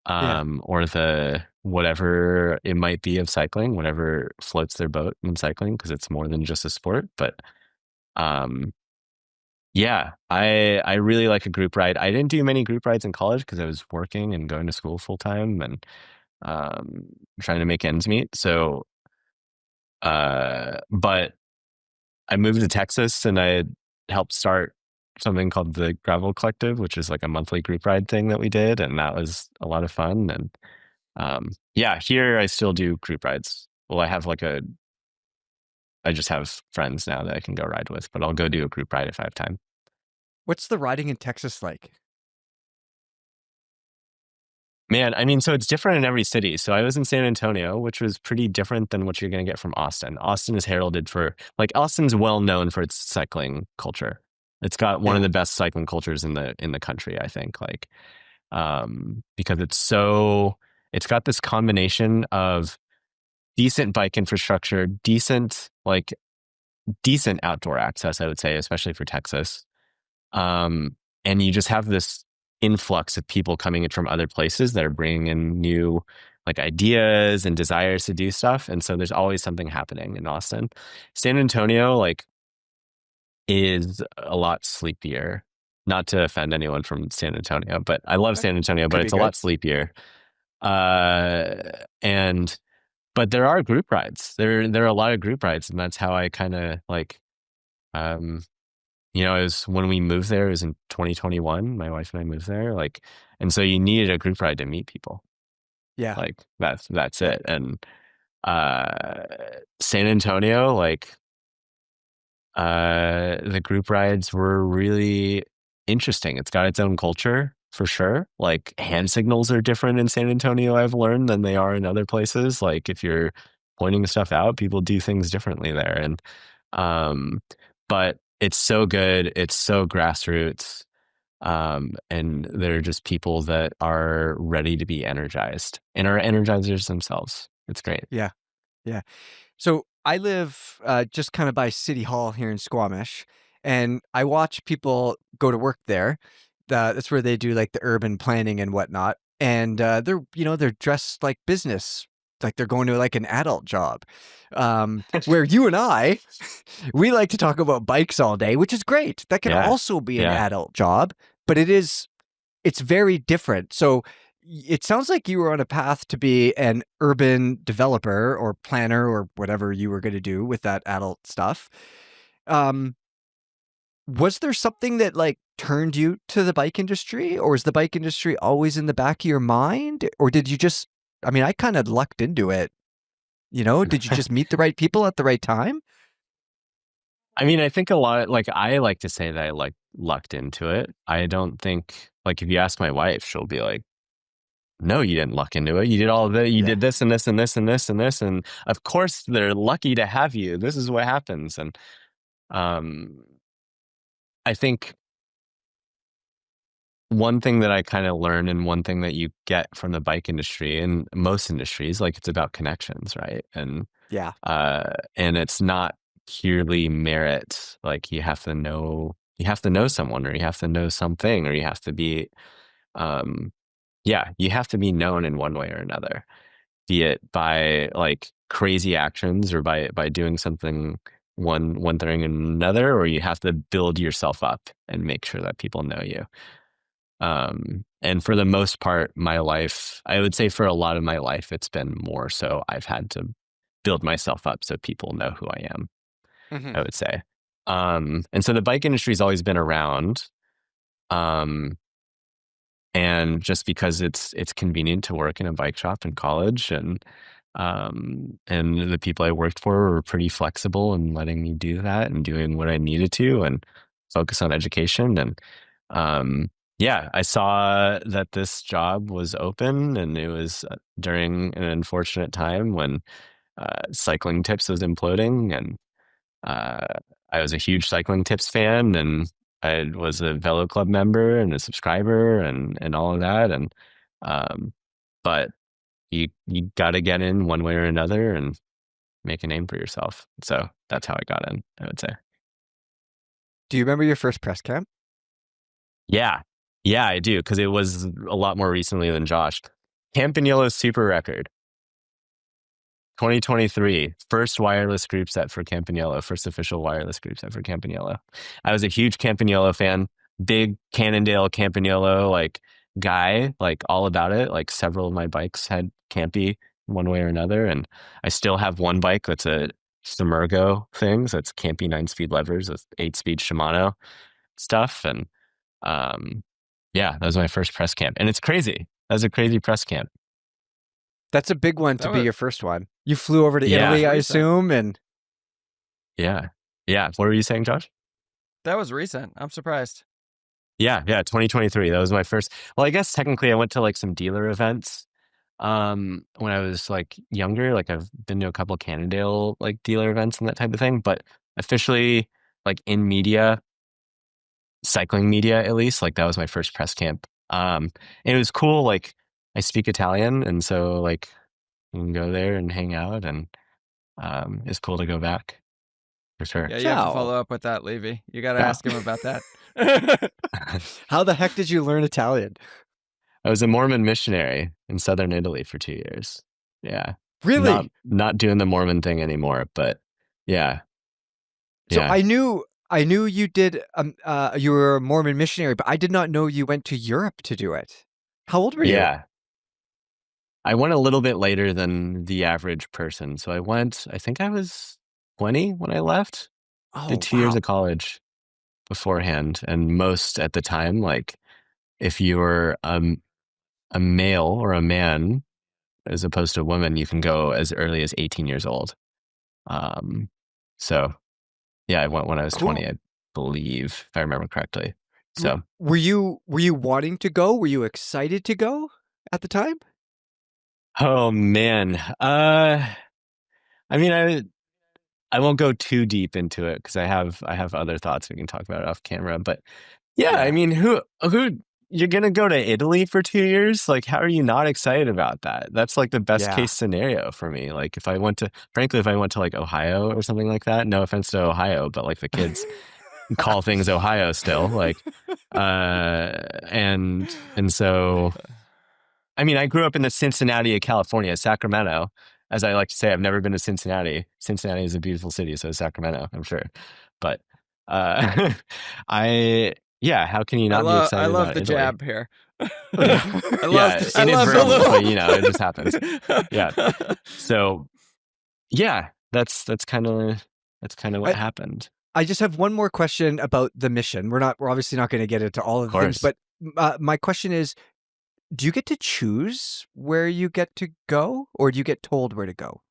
Yeah. or the whatever it might be of cycling, whatever floats their boat in cycling, because it's more than just a sport. But um, yeah, I really like a group ride. I didn't do many group rides in college because I was working and going to school full time and um, trying to make ends meet. So, but I moved to Texas and I helped start something called the Gravel Collective, which is like a monthly group ride thing that we did, and that was a lot of fun. And yeah, here I still do group rides. Well, I just have friends now that I can go ride with, but I'll go do a group ride if I have time. What's the riding in Texas like? Man, I mean, so it's different in every city. So I was in San Antonio, which was pretty different than what you're going to get from Austin. Austin is heralded for, like, Austin's well known for its cycling culture. It's got one of the best cycling cultures in the country, I think. Like, because it's got this combination of decent bike infrastructure, decent outdoor access, I would say, especially for Texas. And you just have this influx of people coming in from other places that are bringing in new like ideas and desires to do stuff. And so there's always something happening in Austin. San Antonio, like, is a lot sleepier. Not to offend anyone from San Antonio, but I love San Antonio, but it's a lot sleepier. And but there are group rides. There are a lot of group rides, and that's how I kind of like it was when we moved there, it was in 2021. My wife and I moved there, like, and so you needed a group ride to meet people. Yeah. Like that's it. And San Antonio, like, the group rides were really interesting. It's got its own culture for sure. Like hand signals are different in San Antonio, I've learned, than they are in other places. Like if you're pointing stuff out, people do things differently there. And but it's so good. It's so grassroots. And they're just people that are ready to be energized and are energizers themselves. It's great. Yeah. Yeah. So I live just kind of by City Hall here in Squamish, and I watch people go to work there. That's where they do like the urban planning and whatnot. And they're dressed like business, like they're going to like an adult job. Where you and I, we like to talk about bikes all day, which is great. That can also be an adult job, but it's very different. So it sounds like you were on a path to be an urban developer or planner or whatever you were going to do with that adult stuff. Was there something that like turned you to the bike industry, or is the bike industry always in the back of your mind? Or did you just, I mean, I kind of lucked into it, did you just meet the right people at the right time? I mean, I think a lot, like, I like to say that I like lucked into it. I don't think, like, if you ask my wife, she'll be like, no, you didn't luck into it. You did all of it. You did this and this and this and this and this. And of course they're lucky to have you. This is what happens. And I think one thing that I kind of learned, and one thing that you get from the bike industry and most industries, like it's about connections, right? And Yeah. and it's not purely merit. Like you have to know someone, or you have to know something, or you have to be, you have to be known in one way or another, be it by like crazy actions, or by doing something one thing and another, or you have to build yourself up and make sure that people know you. And for the most part, my life, I would say for a lot of my life, it's been more so I've had to build myself up so people know who I am, Mm-hmm. I would say. And so the bike industry has always been around. And just because it's convenient to work in a bike shop in college, and the people I worked for were pretty flexible in letting me do that and doing what I needed to and focus on education. And I saw that this job was open, and it was during an unfortunate time when Cycling Tips was imploding, and I was a huge Cycling Tips fan, and I was a Velo Club member and a subscriber and all of that. And but you got to get in one way or another and make a name for yourself. So that's how I got in, I would say. Do you remember your first press camp? Yeah, I do, because it was a lot more recently than Josh. Campagnolo Super Record. 2023, first wireless group set for Campagnolo, first official wireless group set for Campagnolo. I was a huge Campagnolo fan, big Cannondale Campagnolo like guy, like all about it. Like several of my bikes had Campy one way or another, and I still have one bike that's a Submergo thing, so it's Campy 9-speed levers with 8-speed Shimano stuff. And that was my first press camp, and it's crazy. That was a crazy press camp. That's a big one to be your first one. You flew over to Italy, I assume, and yeah. What were you saying, Josh? That was recent. I'm surprised. Yeah, 2023. That was my first. Well, I guess technically I went to like some dealer events when I was like younger. Like I've been to a couple of Cannondale like dealer events and that type of thing, but officially like in media, cycling media at least, like that was my first press camp. And it was cool. Like I speak Italian, and so like you can go there and hang out, and it's cool to go back for sure. Yeah, you have to follow up with that, Levy. You got to ask him about that. How the heck did you learn Italian? I was a Mormon missionary in southern Italy for 2 years. Yeah. Really? Not doing the Mormon thing anymore, but yeah. So I knew you did you were a Mormon missionary, but I did not know you went to Europe to do it. How old were you? Yeah. I went a little bit later than the average person. So I think I was 20 when I left. Did 2 years of college beforehand. And most at the time, like if you were a male or a man, as opposed to a woman, you can go as early as 18 years old. So yeah, I went when I was 20, I believe, if I remember correctly. So were you wanting to go? Were you excited to go at the time? Oh man. I mean, I won't go too deep into it because I have other thoughts we can talk about off camera. But yeah, I mean, who you're gonna go to Italy for 2 years? Like, how are you not excited about that? That's like the best case scenario for me. Like, if I went to like Ohio or something like that. No offense to Ohio, but like the kids call things Ohio still. Like, and so. I mean, I grew up in the Cincinnati of California, Sacramento. As I like to say, I've never been to Cincinnati. Cincinnati is a beautiful city, so is Sacramento, I'm sure. But how can you not be excited about I love the Italy? jab here. I love but you know, it just happens. Yeah. So yeah, that's kind of what happened. I just have one more question about the mission. We're obviously not going to get into all of the things, but my question is, do you get to choose where you get to go, or do you get told where to go?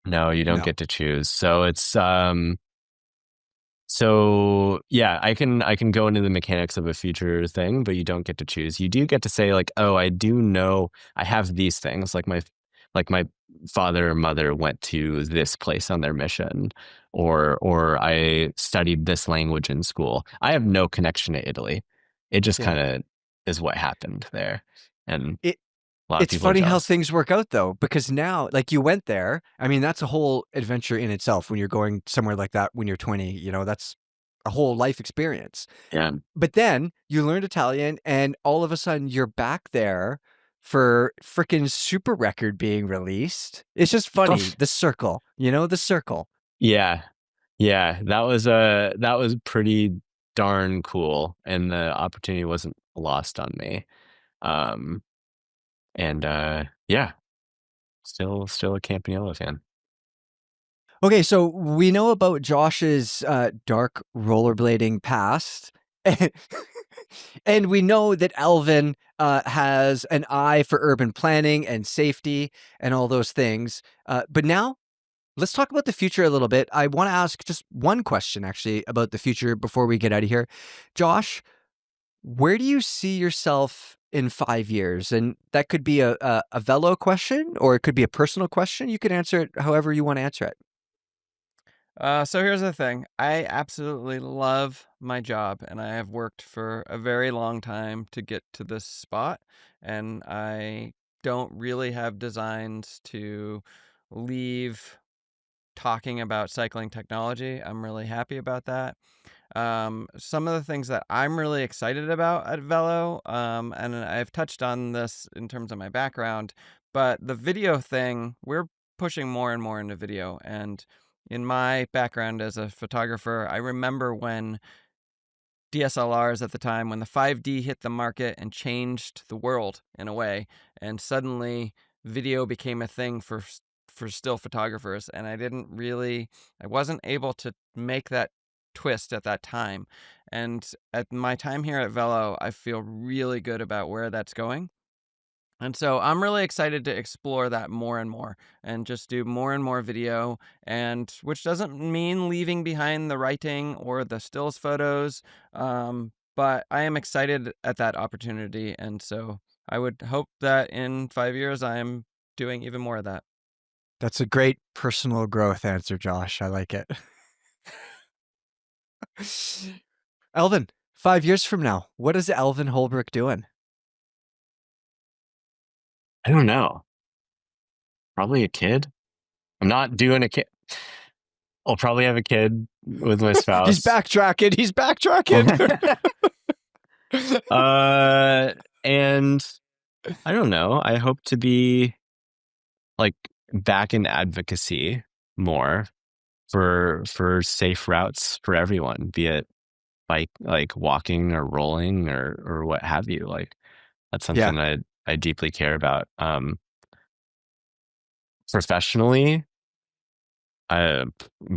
No, you don't get to choose. So it's I can go into the mechanics of a future thing, but you don't get to choose. You do get to say like, oh, I do know I have these things. Like my father or mother went to this place on their mission, or I studied this language in school. I have no connection to Italy. It just kind of is what happened there. And It a lot of It's people are funny how jealous. things work out though, because now, like, you went there. I mean, that's a whole adventure in itself when you're going somewhere like that when you're 20, that's a whole life experience. Yeah. But then you learned Italian and all of a sudden you're back there for freaking Super Record being released. It's just funny, the circle, the circle. Yeah. Yeah, that was pretty darn cool, and the opportunity wasn't lost on me. Um, and yeah, still a Campagnolo fan. Okay, so we know about Josh's dark rollerblading past, and we know that Alvin has an eye for urban planning and safety and all those things. But now, let's talk about the future a little bit. I want to ask just one question, actually, about the future before we get out of here. Josh, where do you see yourself in 5 years? And that could be a Velo question, or it could be a personal question. You can answer it however you want to answer it. So here's the thing. I absolutely love my job, and I have worked for a very long time to get to this spot, and I don't really have designs to leave talking about cycling technology. I'm really happy about that. Some of the things that I'm really excited about at Velo, and I've touched on this in terms of my background, but the video thing, we're pushing more and more into video. And in my background as a photographer, I remember when DSLRs at the time, when the 5D hit the market and changed the world in a way, and suddenly video became a thing for still photographers, and I wasn't able to make that twist at that time. And at my time here at Velo, I feel really good about where that's going. And so I'm really excited to explore that more and more and just do more and more video, and which doesn't mean leaving behind the writing or the stills photos. But I am excited at that opportunity. And so I would hope that in 5 years, I am doing even more of that. That's a great personal growth answer, Josh. I like it. Alvin, 5 years from now, what is Alvin Holbrook doing? I don't know. Probably a kid. I'm not doing a kid. I'll probably have a kid with my spouse. He's backtracking. And I don't know. I hope to be like back in advocacy more for safe routes for everyone, be it like walking or rolling or what have you. Like that's something I deeply care about. Professionally,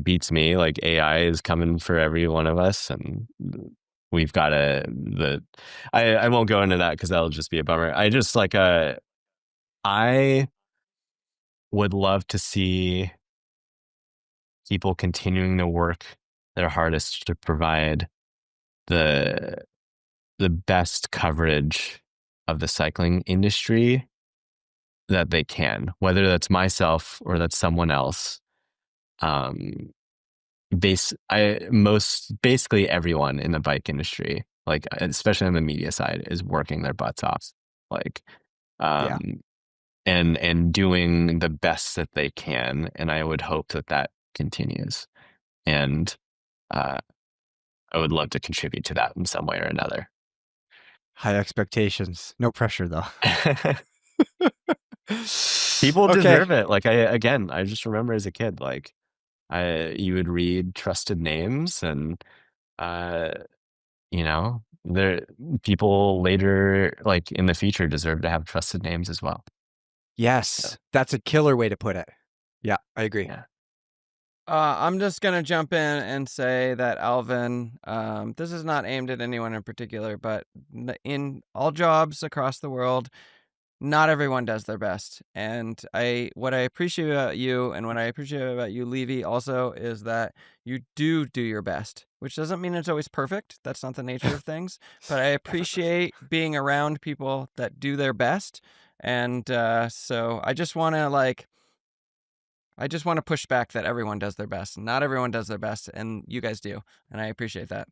beats me. Like AI is coming for every one of us, and we've got I won't go into that because that'll just be a bummer. I would love to see people continuing to work their hardest to provide the best coverage of the cycling industry that they can, whether that's myself or that's someone else. Basically everyone in the bike industry, like especially on the media side, is working their butts off, like and doing the best that they can, and I would hope that continues, and I would love to contribute to that in some way or another. High expectations, no pressure though. People deserve it. Like I just remember as a kid, like you would read trusted names, and there people later, like in the future, deserve to have trusted names as well. Yes, that's a killer way to put it. Yeah, I agree. Yeah. I'm just going to jump in and say that Alvin, this is not aimed at anyone in particular, but in all jobs across the world, not everyone does their best. And what I appreciate about you, and what I appreciate about you, Levy, also is that you do your best, which doesn't mean it's always perfect. That's not the nature of things. But I appreciate being around people that do their best. And so I just want to push back that everyone does their best. Not everyone does their best, and you guys do. And I appreciate that.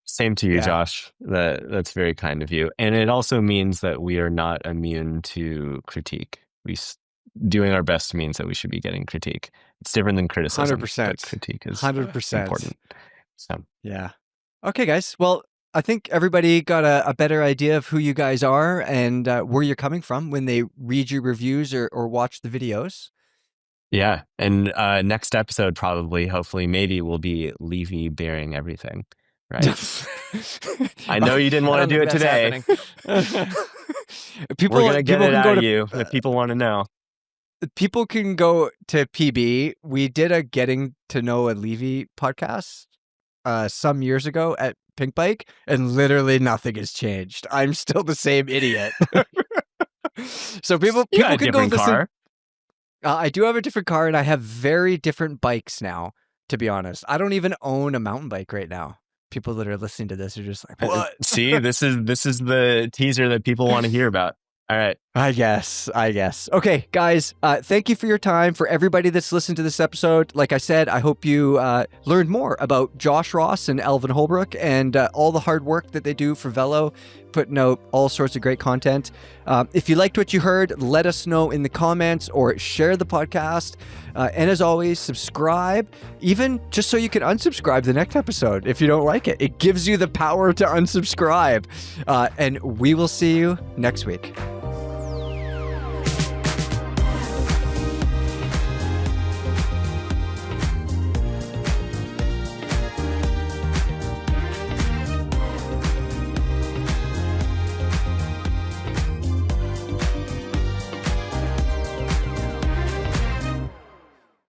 Same to you, Josh. That's very kind of you. And it also means that we are not immune to critique. Doing our best means that we should be getting critique. It's different than criticism. 100%. But critique is 100% important. So. Yeah. Okay, guys. Well, I think everybody got a better idea of who you guys are and where you're coming from when they read your reviews or watch the videos. Yeah. And next episode, probably, hopefully, maybe will be Levy bearing everything. Right. I know you didn't want to do it today. We're going to get it out of you if people want to know. People can go to PB. We did a Getting to Know a Levy podcast some years ago at Pink Bike, and literally nothing has changed. I'm still the same idiot. So people can go listen. Car. I do have a different car, and I have very different bikes now, to be honest. I don't even own a mountain bike right now. People that are listening to this are just like, what? See, this is the teaser that people want to hear about. All right. I guess. Okay, guys, thank you for your time. For everybody that's listened to this episode, like I said, I hope you learned more about Josh Ross and Alvin Holbrook and all the hard work that they do for Velo, putting out all sorts of great content. If you liked what you heard, let us know in the comments or share the podcast. And as always, subscribe, even just so you can unsubscribe the next episode if you don't like it. It gives you the power to unsubscribe. And we will see you next week.